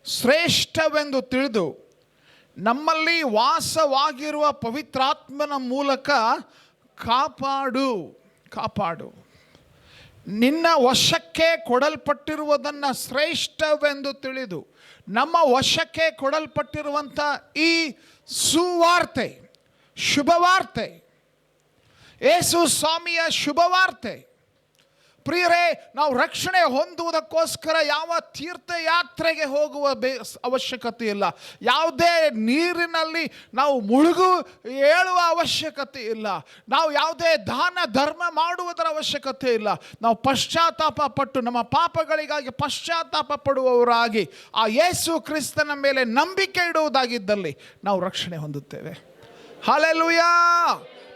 ಶ್ರೇಷ್ಠವೆಂದು ತಿಳಿದು ನಮ್ಮಲ್ಲಿ ವಾಸವಾಗಿರುವ ಪವಿತ್ರಾತ್ಮನ ಮೂಲಕ ಕಾಪಾಡು. ನಿನ್ನ ವಶಕ್ಕೆ ಕೊಡಲ್ಪಟ್ಟಿರುವುದನ್ನು ಶ್ರೇಷ್ಠವೆಂದು ತಿಳಿದು, ನಮ್ಮ ವಶಕ್ಕೆ ಕೊಡಲ್ಪಟ್ಟಿರುವಂಥ ಈ ಸುವಾರ್ತೆ, ಶುಭವಾರ್ತೆ, ಯೇಸು ಸ್ವಾಮಿಯ ಶುಭವಾರ್ತೆ. ಪ್ರಿಯರೇ, ನಾವು ರಕ್ಷಣೆ ಹೊಂದುವುದಕ್ಕೋಸ್ಕರ ಯಾವ ತೀರ್ಥಯಾತ್ರೆಗೆ ಹೋಗುವ ಅವಶ್ಯಕತೆ ಇಲ್ಲ. ಯಾವುದೇ ನೀರಿನಲ್ಲಿ ನಾವು ಏಳುವ ಅವಶ್ಯಕತೆ ಇಲ್ಲ. ನಾವು ಯಾವುದೇ ದಾನ ಧರ್ಮ ಮಾಡುವುದರ ಅವಶ್ಯಕತೆ ಇಲ್ಲ. ನಾವು ಪಶ್ಚಾತ್ತಾಪ ಪಟ್ಟು ನಮ್ಮ ಪಾಪಗಳಿಗಾಗಿ ಪಶ್ಚಾತ್ತಾಪ ಪಡುವವರಾಗಿ ಆ ಯೇಸು ಕ್ರಿಸ್ತನ ಮೇಲೆ ನಂಬಿಕೆ ಇಡುವುದಾಗಿದ್ದಲ್ಲಿ ನಾವು ರಕ್ಷಣೆ ಹೊಂದುತ್ತೇವೆ. ಹಲ್ಲೆಲೂಯಾ.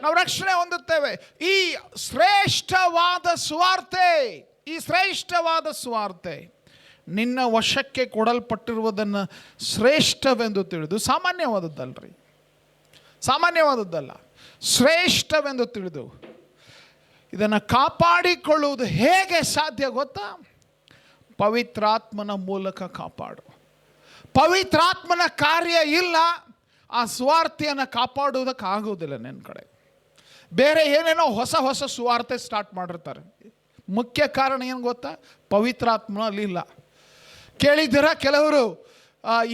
ನಾವು ರಕ್ಷಣೆ ಹೊಂದುತ್ತೇವೆ. ಈ ಶ್ರೇಷ್ಠವಾದ ಸುವಾರ್ತೆ ನಿನ್ನ ವಶಕ್ಕೆ ಕೊಡಲ್ಪಟ್ಟಿರುವುದನ್ನು ಶ್ರೇಷ್ಠವೆಂದು ತಿಳಿದು, ಸಾಮಾನ್ಯವಾದದ್ದಲ್ಲ, ಶ್ರೇಷ್ಠವೆಂದು ತಿಳಿದು ಇದನ್ನು ಕಾಪಾಡಿಕೊಳ್ಳುವುದು ಹೇಗೆ ಸಾಧ್ಯ ಗೊತ್ತಾ? ಪವಿತ್ರಾತ್ಮನ ಮೂಲಕ ಕಾಪಾಡು. ಪವಿತ್ರಾತ್ಮನ ಕಾರ್ಯ ಇಲ್ಲ, ಆ ಸುವಾರ್ತೆಯನ್ನು ಕಾಪಾಡುವುದಕ್ಕಾಗುವುದಿಲ್ಲ. ನನ್ನ ಕಡೆ ಬೇರೆ ಏನೇನೋ ಹೊಸ ಸುವಾರ್ತೆ ಸ್ಟಾರ್ಟ್ ಮಾಡಿರ್ತಾರೆ. ಮುಖ್ಯ ಕಾರಣ ಏನು ಗೊತ್ತಾ? ಪವಿತ್ರಾತ್ಮನು ಅಲ್ಲಿ ಇಲ್ಲ. ಕೇಳಿದ್ದೀರಾ ಕೆಲವರು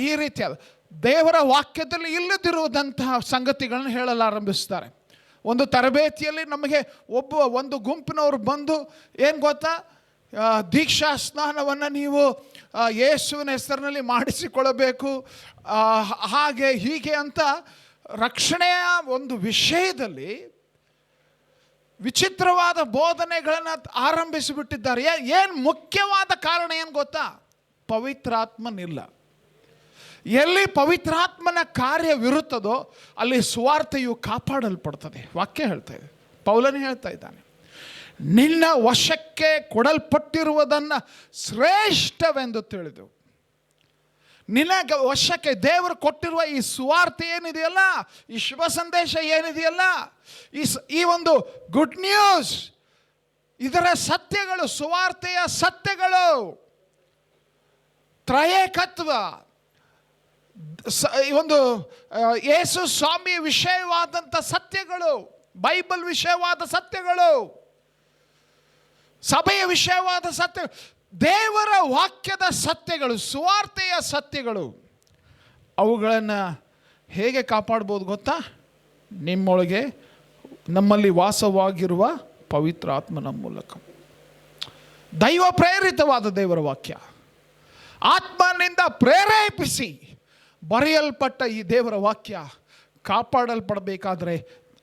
ಈ ರೀತಿಯಾದ ದೇವರ ವಾಕ್ಯದಲ್ಲಿ ಇಲ್ಲದಿರುವುದಂತಹ ಸಂಗತಿಗಳನ್ನು ಹೇಳಲು ಆರಂಭಿಸ್ತಾರೆ. ಒಂದು ತರಬೇತಿಯಲ್ಲಿ ನಮಗೆ ಒಂದು ಗುಂಪಿನವರು ಬಂದು ಏನು ಗೊತ್ತಾ, ದೀಕ್ಷಾ ಸ್ನಾನವನ್ನು ನೀವು ಯೇಸುವಿನ ಹೆಸರಿನಲ್ಲಿ ಮಾಡಿಸಿಕೊಳ್ಳಬೇಕು, ಹಾಗೆ ಹೀಗೆ ಅಂತ ರಕ್ಷಣೆಯ ಒಂದು ವಿಷಯದಲ್ಲಿ ವಿಚಿತ್ರವಾದ ಬೋಧನೆಗಳನ್ನು ಆರಂಭಿಸಿಬಿಟ್ಟಿದ್ದಾರೆ. ಏನು ಮುಖ್ಯವಾದ ಕಾರಣ ಏನು ಗೊತ್ತಾ? ಪವಿತ್ರಾತ್ಮನಿಲ್ಲ. ಎಲ್ಲಿ ಪವಿತ್ರಾತ್ಮನ ಕಾರ್ಯವಿರುತ್ತದೋ ಅಲ್ಲಿ ಸುವಾರ್ತೆಯು ಕಾಪಾಡಲ್ಪಡ್ತದೆ. ವಾಕ್ಯ ಹೇಳ್ತಾ ಇದೆ, ಪೌಲನೇ ಹೇಳ್ತಾ ಇದ್ದಾನೆ, ನಿನ್ನ ವಶಕ್ಕೆ ಕೊಡಲ್ಪಟ್ಟಿರುವುದನ್ನು ಶ್ರೇಷ್ಠವೆಂದು ತಿಳಿದು. ನಿನ್ನ ವಶಕ್ಕೆ ದೇವರು ಕೊಟ್ಟಿರುವ ಈ ಸುವಾರ್ತೆ ಏನಿದೆಯಲ್ಲ, ಈ ಶುಭ ಸಂದೇಶ ಏನಿದೆಯಲ್ಲ, ಈ ಒಂದು ಗುಡ್ ನ್ಯೂಸ್, ಇದರ ಸತ್ಯಗಳು, ಸುವಾರ್ತೆಯ ಸತ್ಯಗಳು, ತ್ರಯೇಕತ್ವ, ಈ ಒಂದು ಯೇಸು ಸ್ವಾಮಿ ವಿಷಯವಾದಂಥ ಸತ್ಯಗಳು, ಬೈಬಲ್ ವಿಷಯವಾದ ಸತ್ಯಗಳು, ಸಭೆಯ ವಿಷಯವಾದ ಸತ್ಯ, ದೇವರ ವಾಕ್ಯದ ಸತ್ಯಗಳು, ಸುವಾರ್ತೆಯ ಸತ್ಯಗಳು, ಅವುಗಳನ್ನು ಹೇಗೆ ಕಾಪಾಡ್ಬೋದು ಗೊತ್ತಾ? ನಿಮ್ಮೊಳಗೆ ನಮ್ಮಲ್ಲಿ ವಾಸವಾಗಿರುವ ಪವಿತ್ರ ಆತ್ಮನ ಮೂಲಕ. ದೈವ ಪ್ರೇರಿತವಾದ ದೇವರ ವಾಕ್ಯ, ಆತ್ಮನಿಂದ ಪ್ರೇರೇಪಿಸಿ ಬರೆಯಲ್ಪಟ್ಟ ಈ ದೇವರ ವಾಕ್ಯ ಕಾಪಾಡಲ್ಪಡಬೇಕಾದ್ರೆ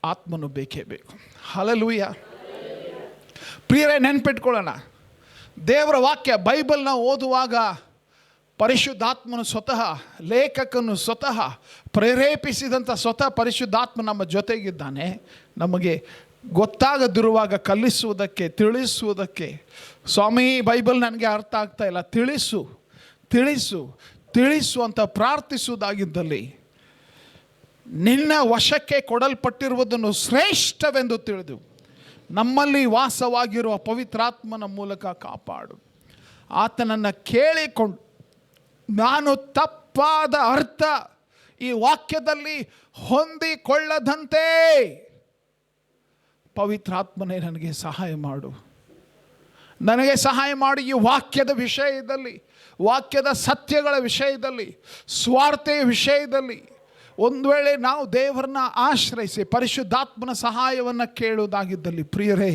ಆತ್ಮನು ಬೇಕೇ ಬೇಕು. ಹಲ್ಲೆಲೂಯಾ. ಪ್ರಿಯರೇ, ನೆನ್ಪಿಟ್ಕೊಳ್ಳೋಣ, ದೇವರ ವಾಕ್ಯ ಬೈಬಲ್ನ ಓದುವಾಗ ಪರಿಶುದ್ಧಾತ್ಮನು ಸ್ವತಃ, ಲೇಖಕನು ಸ್ವತಃ ಪ್ರೇರೇಪಿಸಿದಂಥ ಸ್ವತಃ ಪರಿಶುದ್ಧಾತ್ಮ ನಮ್ಮ ಜೊತೆಗಿದ್ದಾನೆ. ನಮಗೆ ಗೊತ್ತಾಗದಿರುವಾಗ ಕಲಿಸುವುದಕ್ಕೆ, ತಿಳಿಸುವುದಕ್ಕೆ, ಸ್ವಾಮಿ ಬೈಬಲ್ ನನಗೆ ಅರ್ಥ ಆಗ್ತಾ ಇಲ್ಲ, ತಿಳಿಸು ತಿಳಿಸು ತಿಳಿಸು ಅಂತ ಪ್ರಾರ್ಥಿಸುವುದಾಗಿದ್ದಲ್ಲಿ, ನಿನ್ನ ವಶಕ್ಕೆ ಕೊಡಲ್ಪಟ್ಟಿರುವುದನ್ನು ಶ್ರೇಷ್ಠವೆಂದು ತಿಳಿದು ನಮ್ಮಲ್ಲಿ ವಾಸವಾಗಿರುವ ಪವಿತ್ರಾತ್ಮನ ಮೂಲಕ ಕಾಪಾಡು. ಆತನನ್ನು ಕೇಳಿಕೊಂಡು ನಾನು ತಪ್ಪಾದ ಅರ್ಥ ಈ ವಾಕ್ಯದಲ್ಲಿ ಹೊಂದಿಕೊಳ್ಳದಂತೆ ಪವಿತ್ರಾತ್ಮನೇ ನನಗೆ ಸಹಾಯ ಮಾಡು, ನನಗೆ ಸಹಾಯ ಮಾಡಿ. ಈ ವಾಕ್ಯದ ವಿಷಯದಲ್ಲಿ, ವಾಕ್ಯದ ಸತ್ಯಗಳ ವಿಷಯದಲ್ಲಿ, ಸ್ವಾರ್ಥೆಯ ವಿಷಯದಲ್ಲಿ ಒಂದು ವೇಳೆ ನಾವು ದೇವರನ್ನ ಆಶ್ರಯಿಸಿ ಪರಿಶುದ್ಧಾತ್ಮನ ಸಹಾಯವನ್ನು ಕೇಳುವುದಾಗಿದ್ದಲ್ಲಿ, ಪ್ರಿಯರೇ,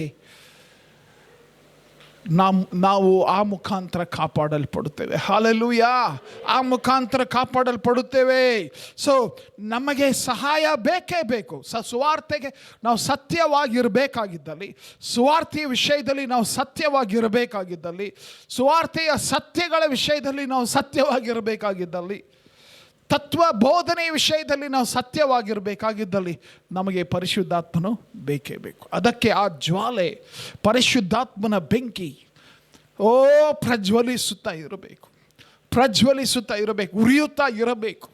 ನಾವು ಆ ಮುಖಾಂತರ ಕಾಪಾಡಲ್ಪಡುತ್ತೇವೆ. ಹಲ್ಲೆಲೂಯಾ. ಆ ಮುಖಾಂತರ ಕಾಪಾಡಲ್ಪಡುತ್ತೇವೆ. ಸೊ ನಮಗೆ ಸಹಾಯ ಬೇಕೇ ಬೇಕು. ಸುವಾರ್ತೆಗೆ ನಾವು ಸತ್ಯವಾಗಿರಬೇಕಾಗಿದ್ದಲ್ಲಿ, ಸುವಾರ್ತೆಯ ವಿಷಯದಲ್ಲಿ ನಾವು ಸತ್ಯವಾಗಿರಬೇಕಾಗಿದ್ದಲ್ಲಿ, ಸುವಾರ್ತೆಯ ಸತ್ಯಗಳ ವಿಷಯದಲ್ಲಿ ನಾವು ಸತ್ಯವಾಗಿರಬೇಕಾಗಿದ್ದಲ್ಲಿ, ತತ್ವ ಬೋಧನೆಯ ವಿಷಯದಲ್ಲಿ ನಾವು ಸತ್ಯವಾಗಿರಬೇಕಾಗಿದ್ದಲ್ಲಿ ನಮಗೆ ಪರಿಶುದ್ಧಾತ್ಮನು ಬೇಕೇ ಬೇಕು. ಅದಕ್ಕೆ ಆ ಜ್ವಾಲೆ, ಪರಿಶುದ್ಧಾತ್ಮನ ಬೆಂಕಿ ಪ್ರಜ್ವಲಿಸುತ್ತಾ ಇರಬೇಕು, ಪ್ರಜ್ವಲಿಸುತ್ತಾ ಇರಬೇಕು, ಉರಿಯುತ್ತಾ ಇರಬೇಕು.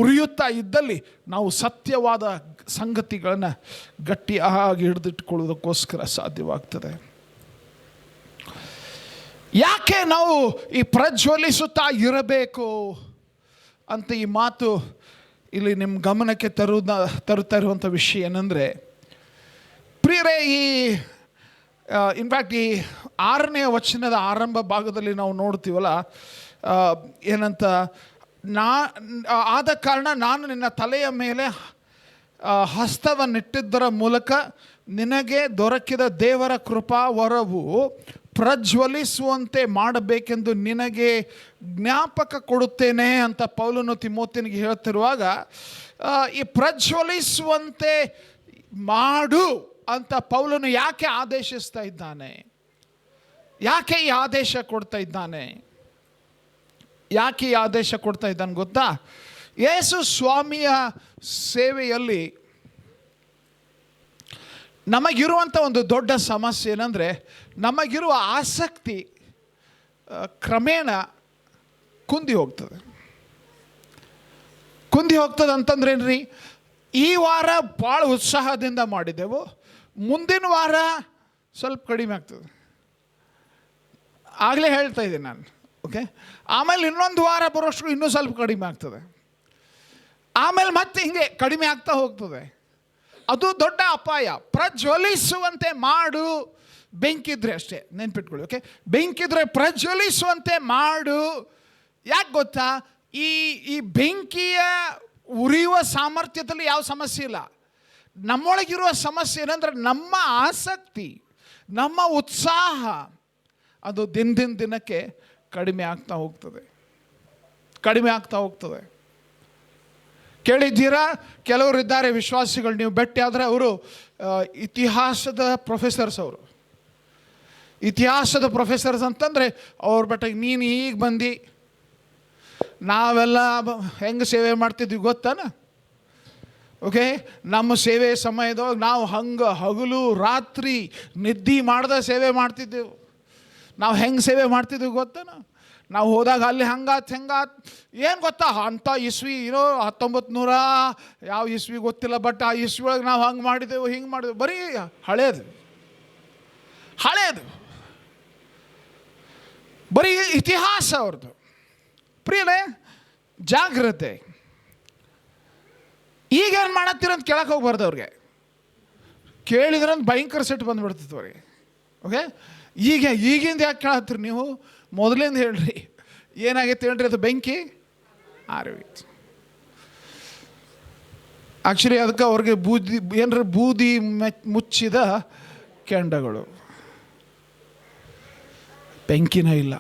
ಉರಿಯುತ್ತಾ ಇದ್ದಲ್ಲಿ ನಾವು ಸತ್ಯವಾದ ಸಂಗತಿಗಳನ್ನು ಗಟ್ಟಿಯಾಗಿ ಹಿಡಿದಿಟ್ಟುಕೊಳ್ಳೋದಕ್ಕೋಸ್ಕರ ಸಾಧ್ಯವಾಗ್ತದೆ. ಯಾಕೆ ನಾವು ಈ ಪ್ರಜ್ವಲಿಸುತ್ತಾ ಇರಬೇಕು ಅಂತ ಈ ಮಾತು ಇಲ್ಲಿ ನಿಮ್ಮ ಗಮನಕ್ಕೆ ತರುತ್ತಾ ಇರುವಂಥ ವಿಷಯ ಏನಂದರೆ, ಪ್ರಿಯರೇ, ಇನ್ಫ್ಯಾಕ್ಟ್ ಈ 6ನೇ ವಚನದ ಆರಂಭ ಭಾಗದಲ್ಲಿ ನಾವು ನೋಡ್ತೀವಲ್ಲ, ಏನಂತ, ಆದ ಕಾರಣ ನಾನು ನಿನ್ನ ತಲೆಯ ಮೇಲೆ ಹಸ್ತವನ್ನಿಟ್ಟಿದ್ದರ ಮೂಲಕ ನಿನಗೆ ದೊರಕಿದ ದೇವರ ಕೃಪಾ ವರವು ಪ್ರಜ್ವಲಿಸುವಂತೆ ಮಾಡಬೇಕೆಂದು ನಿನಗೆ ಜ್ಞಾಪಕ ಕೊಡುತ್ತೇನೆ ಅಂತ ಪೌಲನು ತಿಮೋಥಿಯನಿಗೆ ಹೇಳ್ತಿರುವಾಗ, ಈ ಪ್ರಜ್ವಲಿಸುವಂತೆ ಮಾಡು ಅಂತ ಪೌಲನು ಯಾಕೆ ಆದೇಶಿಸ್ತಾ ಇದ್ದಾನೆ? ಯಾಕೆ ಈ ಆದೇಶ ಕೊಡ್ತಾ ಇದ್ದಾನೆ? ಯಾಕೆ ಈ ಆದೇಶ ಕೊಡ್ತಾ ಇದ್ದಾನೆ ಗೊತ್ತಾ? ಯೇಸು ಸ್ವಾಮಿಯ ಸೇವೆಯಲ್ಲಿ ನಮಗಿರುವಂಥ ಒಂದು ದೊಡ್ಡ ಸಮಸ್ಯೆ ಏನಂದರೆ, ನಮಗಿರುವ ಆಸಕ್ತಿ ಕ್ರಮೇಣ ಕುಂದಿ ಹೋಗ್ತದೆ. ಕುಂದಿ ಹೋಗ್ತದೆ ಅಂತಂದ್ರೆ ಏನ್ರಿ, ಈ ವಾರ ಭಾಳ ಉತ್ಸಾಹದಿಂದ ಮಾಡಿದೆವು, ಮುಂದಿನ ವಾರ ಸ್ವಲ್ಪ ಕಡಿಮೆ ಆಗ್ತದೆ. ಆಗಲೇ ಹೇಳ್ತಾ ಇದ್ದೀನಿ ನಾನು, ಓಕೆ. ಆಮೇಲೆ ಇನ್ನೊಂದು ವಾರ ಬರೋಷ್ಟು ಇನ್ನೂ ಸ್ವಲ್ಪ ಕಡಿಮೆ ಆಗ್ತದೆ, ಆಮೇಲೆ ಮತ್ತೆ ಹಿಂಗೆ ಕಡಿಮೆ ಆಗ್ತಾ ಹೋಗ್ತದೆ. ಅದು ದೊಡ್ಡ ಅಪಾಯ. ಪ್ರಜ್ವಲಿಸುವಂತೆ ಮಾಡು, ಬೆಂಕಿದ್ರೆ ಅಷ್ಟೇ, ನೆನ್ಪಿಟ್ಕೊಳ್ಳಿ. ಓಕೆ, ಬೆಂಕಿದ್ರೆ ಪ್ರಜ್ವಲಿಸುವಂತೆ ಮಾಡು. ಯಾಕೆ ಗೊತ್ತಾ, ಈ ಬೆಂಕಿಯ ಉರಿಯುವ ಸಾಮರ್ಥ್ಯದಲ್ಲಿ ಯಾವ ಸಮಸ್ಯೆ ಇಲ್ಲ. ನಮ್ಮೊಳಗಿರುವ ಸಮಸ್ಯೆ ಏನಂದ್ರೆ ನಮ್ಮ ಆಸಕ್ತಿ, ನಮ್ಮ ಉತ್ಸಾಹ ಅದು ದಿನಕ್ಕೆ ಕಡಿಮೆ ಆಗ್ತಾ ಹೋಗ್ತದೆ. ಕೇಳಿದ್ದೀರಾ, ಕೆಲವರು ಇದ್ದಾರೆ ವಿಶ್ವಾಸಿಗಳು, ನೀವು ಭೇಟಿ ಆದರೆ ಅವರು ಇತಿಹಾಸದ ಪ್ರೊಫೆಸರ್ಸ್ ಅಂತಂದರೆ ಅವ್ರ ಬೆಟ್ಟ ನೀನು ಈಗ ಬಂದು ನಾವೆಲ್ಲ ಹೆಂಗೆ ಸೇವೆ ಮಾಡ್ತಿದ್ವಿ ಗೊತ್ತಾನ? ಓಕೆ, ನಮ್ಮ ಸೇವೆ ಸಮಯದೊಳಗೆ ನಾವು ಹಂಗೆ ಹಗಲು ರಾತ್ರಿ ನಿದ್ದೆ ಮಾಡದೆ ಸೇವೆ ಮಾಡ್ತಿದ್ದೆವು. ನಾವು ಹೆಂಗೆ ಸೇವೆ ಮಾಡ್ತಿದ್ವಿ ಗೊತ್ತಾನ? ನಾವು ಹೋದಾಗ ಅಲ್ಲಿ ಹಂಗಾತ್ ಏನು ಗೊತ್ತಾ, ಅಂಥ ಇಸ್ವಿ 1900 ಯಾವ ಇಸ್ವಿ ಗೊತ್ತಿಲ್ಲ, ಬಟ್ ಆ ಇಸ್ವಿ ಒಳಗೆ ನಾವು ಹಂಗೆ ಮಾಡಿದೆವು ಹಿಂಗೆ ಮಾಡಿದೆವು. ಬರೀ ಹಳೇದು ಬರೀ ಇತಿಹಾಸ ಅವ್ರದ್ದು. ಪ್ರಿಯರೇ, ಜಾಗ್ರತೆ. ಈಗೇನು ಮಾಡತ್ತೀರಂತ ಕೇಳಕ್ಕೆ ಹೋಗ್ಬಾರ್ದು ಅವ್ರಿಗೆ. ಕೇಳಿದ್ರಂತ ಭಯಂಕರ ಸಿಟ್ಟು ಬಂದುಬಿಡ್ತೈತೆ ಅವ್ರಿಗೆ. ಓಕೆ, ಈಗಿಂದ ಯಾಕೆ ಕೇಳತ್ತೀರಿ ನೀವು? ಮೊದಲಿಂದ ಹೇಳ್ರಿ, ಏನಾಗೈತೆ ಹೇಳ್ರಿ. ಅದು ಬೆಂಕಿ ಆರೋಯ್ತು. ಆ್ಯಕ್ಚುಲಿ ಅದಕ್ಕೆ ಅವ್ರಿಗೆ ಬೂದಿ ಮುಚ್ಚಿದ ಕೆಂಡಗಳು, ಬೆಂಕಿನ ಇಲ್ಲ.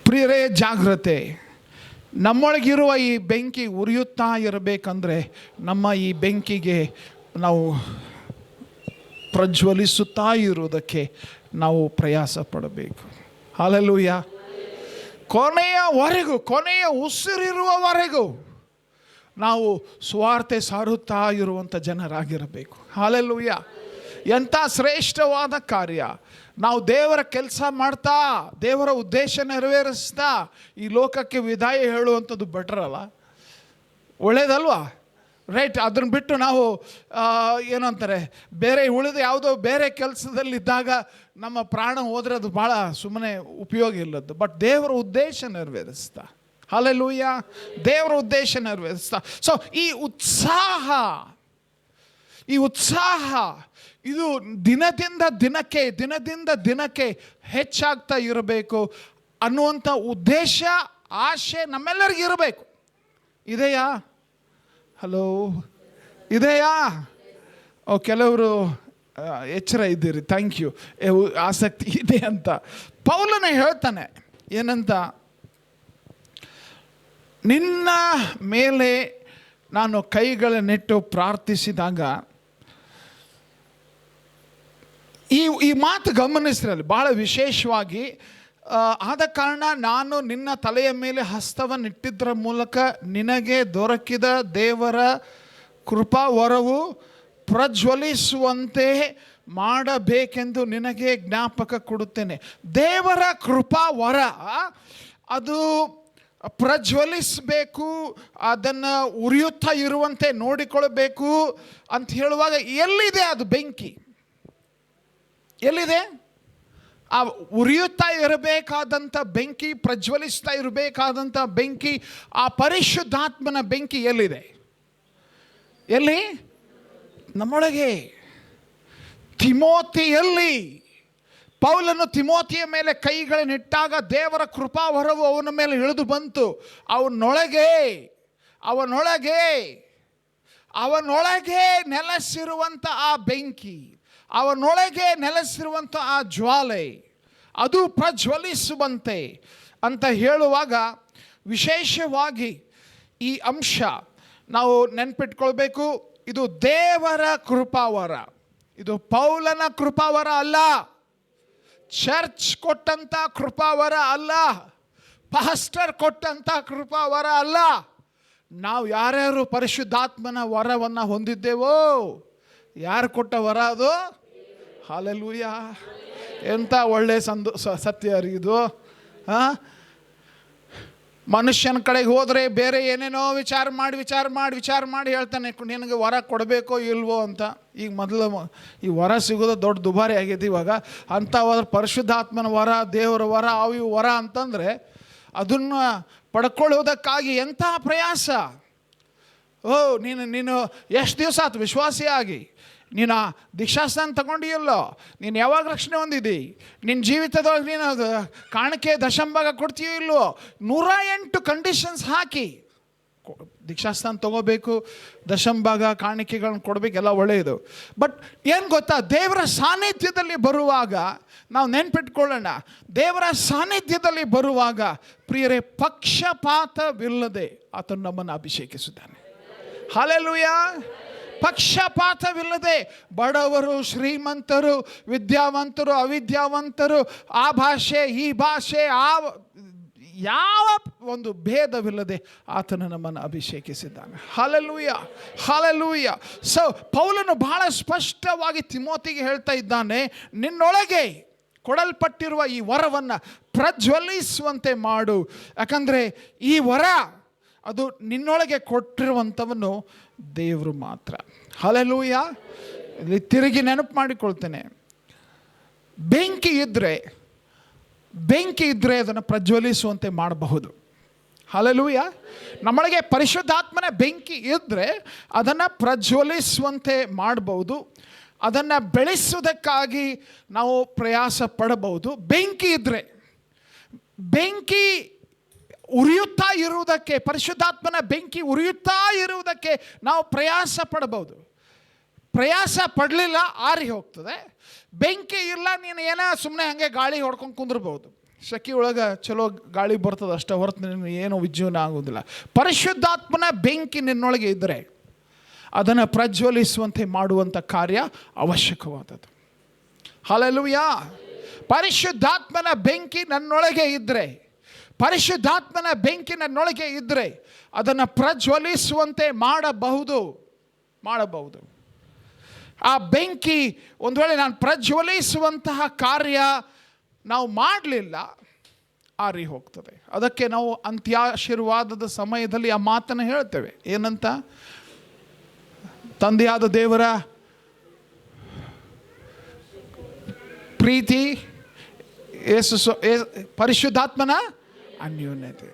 ಪ್ರಿಯರೇ, ಜಾಗ್ರತೆ. ನಮ್ಮೊಳಗಿರುವ ಈ ಬೆಂಕಿ ಉರಿಯುತ್ತಾ ಇರಬೇಕಂದ್ರೆ ನಮ್ಮ ಈ ಬೆಂಕಿಗೆ ನಾವು ಪ್ರಜ್ವಲಿಸುತ್ತಾ ಇರುವುದಕ್ಕೆ ನಾವು ಪ್ರಯಾಸ ಪಡಬೇಕು. ಹಲ್ಲೆಲೂಯಾ. ಕೊನೆಯ ಉಸಿರಿರುವವರೆಗೂ ನಾವು ಸುವಾರ್ತೆ ಸಾರುತ್ತಾ ಇರುವಂಥ ಜನರಾಗಿರಬೇಕು. ಹಲ್ಲೆಲೂಯಾ. ಎಂಥ ಶ್ರೇಷ್ಠವಾದ ಕಾರ್ಯ. ನಾವು ದೇವರ ಕೆಲಸ ಮಾಡ್ತಾ, ದೇವರ ಉದ್ದೇಶ ನೆರವೇರಿಸ್ತಾ ಈ ಲೋಕಕ್ಕೆ ವಿದಾಯ ಹೇಳುವಂಥದ್ದು ಬೆಟರ್ ಅಲ್ಲ? ಒಳ್ಳೇದಲ್ವಾ? ರೈಟ್. ಅದನ್ನು ಬಿಟ್ಟು ನಾವು ಏನಂತಾರೆ, ಉಳಿದ ಯಾವುದೋ ಬೇರೆ ಕೆಲಸದಲ್ಲಿದ್ದಾಗ ನಮ್ಮ ಪ್ರಾಣ ಹೋದರೆ ಅದು ಭಾಳ ಸುಮ್ಮನೆ ಉಪಯೋಗ ಇಲ್ಲದ್ದು. ಬಟ್ ದೇವರ ಉದ್ದೇಶ ನೆರವೇರಿಸ್ತಾ, ಹಲ್ಲೆಲೂಯಾ, ದೇವರ ಉದ್ದೇಶ ನೆರವೇರಿಸ್ತಾ. ಸೊ ಈ ಉತ್ಸಾಹ ಇದು ದಿನದಿಂದ ದಿನಕ್ಕೆ ಹೆಚ್ಚಾಗ್ತಾ ಇರಬೇಕು ಅನ್ನುವಂಥ ಉದ್ದೇಶ, ಆಶೆ ನಮ್ಮೆಲ್ಲರಿಗೂ ಇರಬೇಕು. ಇದೆಯಾ? ಹಲೋ, ಇದೆಯಾ? ಕೆಲವರು ಎಚ್ಚರ ಇದ್ದೀರಿ, ಥ್ಯಾಂಕ್ ಯು. ಆಸಕ್ತಿ ಇದೆ ಅಂತ ಪೌಲನೇ ಹೇಳ್ತಾನೆ. ಏನಂತ? ನಿನ್ನ ಮೇಲೆ ನಾನು ಕೈಗಳನ್ನಿಟ್ಟು ಪ್ರಾರ್ಥಿಸಿದಾಗ, ಈ ಮಾತು ಗಮನಿಸ್ರಲ್ಲಿ ಭಾಳ ವಿಶೇಷವಾಗಿ. ಆದ ಕಾರಣ ನಾನು ನಿನ್ನ ತಲೆಯ ಮೇಲೆ ಹಸ್ತವನ್ನಿಟ್ಟಿದ್ದರ ಮೂಲಕ ನಿನಗೆ ದೊರಕಿದ ದೇವರ ಕೃಪಾವರವು ಪ್ರಜ್ವಲಿಸುವಂತೆ ಮಾಡಬೇಕೆಂದು ನಿನಗೆ ಜ್ಞಾಪಕ ಕೊಡುತ್ತೇನೆ. ದೇವರ ಕೃಪಾವರ ಅದು ಪ್ರಜ್ವಲಿಸಬೇಕು, ಅದನ್ನು ಉರಿಯುತ್ತಾ ಇರುವಂತೆ ನೋಡಿಕೊಳ್ಳಬೇಕು ಅಂತ ಹೇಳುವಾಗ ಎಲ್ಲಿದೆ ಅದು ಬೆಂಕಿ? ಎಲ್ಲಿದೆ ಆ ಉರಿಯುತ್ತಾ ಇರಬೇಕಾದಂಥ ಬೆಂಕಿ, ಪ್ರಜ್ವಲಿಸ್ತಾ ಇರಬೇಕಾದಂಥ ಬೆಂಕಿ, ಆ ಪರಿಶುದ್ಧಾತ್ಮನ ಬೆಂಕಿ ಎಲ್ಲಿದೆ? ಎಲ್ಲಿ? ನಮ್ಮೊಳಗೆ. ತಿಮೋತಿಯಲ್ಲಿ ಪೌಲನು ತಿಮೋತಿಯ ಮೇಲೆ ಕೈಗಳನ್ನಿಟ್ಟಾಗ ದೇವರ ಕೃಪಾವರವು ಅವನ ಮೇಲೆ ಇಳಿದು ಬಂತು. ಅವನೊಳಗೆ ನೆಲೆಸಿರುವಂಥ ಆ ಬೆಂಕಿ, ಅವನೊಳಗೆ ನೆಲೆಸಿರುವಂಥ ಆ ಜ್ವಾಲೆ, ಅದು ಪ್ರಜ್ವಲಿಸುವಂತೆ ಅಂತ ಹೇಳುವಾಗ ವಿಶೇಷವಾಗಿ ಈ ಅಂಶ ನಾವು ನೆನ್ಪಿಟ್ಕೊಳ್ಬೇಕು. ಇದು ದೇವರ ಕೃಪಾವರ, ಇದು ಪೌಲನ ಕೃಪಾವರ ಅಲ್ಲ, ಚರ್ಚ್ ಕೊಟ್ಟಂಥ ಕೃಪಾವರ ಅಲ್ಲ, ಪಾಸ್ಟರ್ ಕೊಟ್ಟಂಥ ಕೃಪಾವರ ಅಲ್ಲ. ನಾವು ಯಾರ್ಯಾರು ಪರಿಶುದ್ಧಾತ್ಮನ ವರವನ್ನು ಹೊಂದಿದ್ದೇವೋ, ಯಾರು ಕೊಟ್ಟ ವರ ಅದು? ಹಲ್ಲೆಲೂಯಾ. ಎಂಥ ಒಳ್ಳೆ ಸತ್ಯ ಇದು. ಮನುಷ್ಯನ ಕಡೆಗೆ ಹೋದರೆ ಬೇರೆ ಏನೇನೋ ವಿಚಾರ ಮಾಡಿ ಹೇಳ್ತಾನೆ, ನಿನಗೆ ವರ ಕೊಡಬೇಕೋ ಇಲ್ವೋ ಅಂತ. ಈಗ ಮೊದಲು ಈ ವರ ಸಿಗೋದು ದೊಡ್ಡ ದುಬಾರಿ ಆಗೈತಿ ಇವಾಗ. ಅಂಥವಾದ ಪರಿಶುದ್ಧಾತ್ಮನ ವರ, ದೇವರ ವರ, ಅವು ವರ ಅಂತಂದರೆ ಅದನ್ನು ಪಡ್ಕೊಳ್ಳೋದಕ್ಕಾಗಿ ಎಂಥ ಪ್ರಯಾಸ. ನೀನು ಎಷ್ಟು ದಿವಸ ಆಯ್ತು ವಿಶ್ವಾಸಿಯಾಗಿ? ನೀನು ದೀಕ್ಷಾಸ್ನಾನ ತಗೊಂಡಿಯಲ್ಲೋ, ನೀನು ಯಾವಾಗ ರಕ್ಷಣೆ ಹೊಂದಿದ್ದಿ, ನಿನ್ನ ಜೀವಿತದೊಳಗೆ ನೀನು ಕಾಣಿಕೆ ದಶಂಭಾಗ ಕೊಡ್ತೀಯೋ ಇಲ್ವೋ, 108 ಕಂಡೀಷನ್ಸ್ ಹಾಕಿ ದೀಕ್ಷಾಸ್ನಾನ ತಗೋಬೇಕು, ದಶಂಭಾಗ ಕಾಣಿಕೆಗಳನ್ನ ಕೊಡಬೇಕೆಲ್ಲ ಒಳ್ಳೆಯದು. ಬಟ್ ಏನು ಗೊತ್ತಾ, ದೇವರ ಸಾನ್ನಿಧ್ಯದಲ್ಲಿ ಬರುವಾಗ ನಾವು ನೆನ್ಪಿಟ್ಕೊಳ್ಳೋಣ, ದೇವರ ಸಾನ್ನಿಧ್ಯದಲ್ಲಿ ಬರುವಾಗ ಪ್ರಿಯರೇ, ಪಕ್ಷಪಾತವಿಲ್ಲದೆ ಆತನು ನಮ್ಮನ್ನು ಅಭಿಷೇಕಿಸುತ್ತಾನೆ. ಹಲ್ಲೆಲೂಯಾ. ಪಕ್ಷಪಾತವಿಲ್ಲದೆ ಬಡವರು, ಶ್ರೀಮಂತರು, ವಿದ್ಯಾವಂತರು, ಅವಿದ್ಯಾವಂತರು, ಆ ಭಾಷೆ ಈ ಭಾಷೆ, ಯಾವ ಒಂದು ಭೇದವಿಲ್ಲದೆ ಆತನು ನಮ್ಮನ್ನು ಅಭಿಷೇಕಿಸಿದ್ದಾನೆ. Hallelujah, hallelujah. ಸೊ ಪೌಲನು ಬಹಳ ಸ್ಪಷ್ಟವಾಗಿ ತಿಮೋತಿಗೆ ಹೇಳ್ತಾ ಇದ್ದಾನೆ, ನಿನ್ನೊಳಗೆ ಕೊಡಲ್ಪಟ್ಟಿರುವ ಈ ವರವನ್ನು ಪ್ರಜ್ವಲಿಸುವಂತೆ ಮಾಡು. ಯಾಕಂದರೆ ಈ ವರ ಅದು ನಿನ್ನೊಳಗೆ ಕೊಟ್ಟಿರುವಂಥವನು ದೇವರು ಮಾತ್ರ. ಹಲ್ಲೆಲೂಯಾ. ಇಲ್ಲಿ ತಿರುಗಿ ನೆನಪು ಮಾಡಿಕೊಳ್ತೇನೆ, ಬೆಂಕಿ ಇದ್ದರೆ ಅದನ್ನು ಪ್ರಜ್ವಲಿಸುವಂತೆ ಮಾಡಬಹುದು. ಹಲ್ಲೆಲೂಯಾ. ನಮ್ಮೊಳಗೆ ಪರಿಶುದ್ಧಾತ್ಮನ ಬೆಂಕಿ ಇದ್ದರೆ ಅದನ್ನು ಪ್ರಜ್ವಲಿಸುವಂತೆ ಮಾಡಬಹುದು, ಅದನ್ನು ಬೆಳೆಸುವುದಕ್ಕಾಗಿ ನಾವು ಪ್ರಯಾಸ ಪಡಬಹುದು. ಬೆಂಕಿ ಉರಿಯುತ್ತಾ ಇರುವುದಕ್ಕೆ, ಪರಿಶುದ್ಧಾತ್ಮನ ಬೆಂಕಿ ಉರಿಯುತ್ತಾ ಇರುವುದಕ್ಕೆ ನಾವು ಪ್ರಯಾಸ ಪಡಬಹುದು. ಪ್ರಯಾಸ ಪಡಲಿಲ್ಲ, ಆರಿ ಹೋಗ್ತದೆ. ಬೆಂಕಿ ಇಲ್ಲ, ನೀನು ಏನೋ ಸುಮ್ಮನೆ ಹಾಗೆ ಗಾಳಿ ಹೊಡ್ಕೊಂಡು ಕುಂದಿರ್ಬೋದು, ಶೆಕೆ ಒಳಗೆ ಚಲೋ ಗಾಳಿ ಬರ್ತದೆ ಅಷ್ಟೇ ಹೊರತು ನೀನು ಏನೋ ವಿಜೀವನ ಆಗೋದಿಲ್ಲ. ಪರಿಶುದ್ಧಾತ್ಮನ ಬೆಂಕಿ ನಿನ್ನೊಳಗೆ ಇದ್ದರೆ ಅದನ್ನು ಪ್ರಜ್ವಲಿಸುವಂತೆ ಮಾಡುವಂಥ ಕಾರ್ಯ ಅವಶ್ಯಕವಾದದ್ದು. ಹಲ್ಲೆಲೂಯಾ. ಪರಿಶುದ್ಧಾತ್ಮನ ಬೆಂಕಿ ನನ್ನೊಳಗೆ ಇದ್ದರೆ ಅದನ್ನು ಪ್ರಜ್ವಲಿಸುವಂತೆ ಮಾಡಬಹುದು. ಆ ಬೆಂಕಿ ಒಂದು ವೇಳೆ ನಾನು ಪ್ರಜ್ವಲಿಸುವಂತಹ ಕಾರ್ಯ ನಾವು ಮಾಡಲಿಲ್ಲ, ಆರಿ ಹೋಗ್ತದೆ. ಅದಕ್ಕೆ ನಾವು ಅಂತ್ಯಾಶೀರ್ವಾದದ ಸಮಯದಲ್ಲಿ ಆ ಮಾತನ್ನು ಹೇಳ್ತೇವೆ, ಏನಂತ? ತಂದೆಯಾದ ದೇವರ ಪ್ರೀತಿ, ಪರಿಶುದ್ಧಾತ್ಮನ ಅನ್ಯೋನ್ಯತೆ.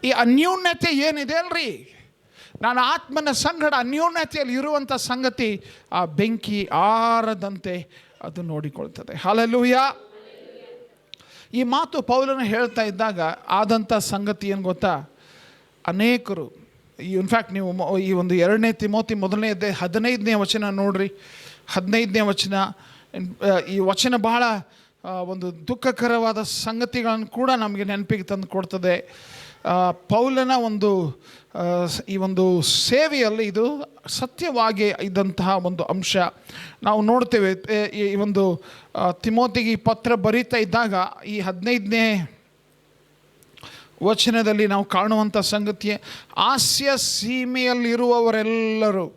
ಈ ಅನ್ಯೋನ್ಯತೆ ಏನಿದೆ ಅಲ್ರಿ, ನಾನು ಆತ್ಮನ ಸಂಗಡ ಅನ್ಯೋನ್ಯತೆಯಲ್ಲಿ ಇರುವಂಥ ಸಂಗತಿ ಆ ಬೆಂಕಿ ಆರದಂತೆ ಅದು ನೋಡಿಕೊಳ್ತದೆ. ಹಲ್ಲೆಲೂಯಾ. ಈ ಮಾತು ಪೌಲನು ಹೇಳ್ತಾ ಇದ್ದಾಗ ಆದಂಥ ಸಂಗತಿ ಏನು ಗೊತ್ತಾ? ಅನೇಕರು, ಇನ್ಫ್ಯಾಕ್ಟ್ ನೀವು ಈ ಒಂದು 2 ತಿಮೋತಿ 15ನೇ ವಚನ ನೋಡ್ರಿ. 15ನೇ ವಚನ, ಈ ವಚನ ಬಹಳ ಒಂದು ದುಃಖಕರವಾದ ಸಂಗತಿಗಳನ್ನು ಕೂಡ ನಮಗೆ ನೆನಪಿಗೆ ತಂದು ಕೊಡ್ತದೆ. ಪೌಲನ ಈ ಒಂದು ಸೇವೆಯಲ್ಲಿ ಇದು ಸತ್ಯವಾಗಿ ಇದ್ದಂತಹ ಒಂದು ಅಂಶ ನಾವು ನೋಡ್ತೇವೆ. ಈ ಒಂದು ತಿಮೋತಿಗೆ ಈ ಪತ್ರ ಬರೀತಾ ಇದ್ದಾಗ ಈ 15ನೇ ವಚನದಲ್ಲಿ ನಾವು ಕಾಣುವಂಥ ಸಂಗತಿ, ಆಸ್ಯ ಸೀಮೆಯಲ್ಲಿರುವವರೆಲ್ಲರೂ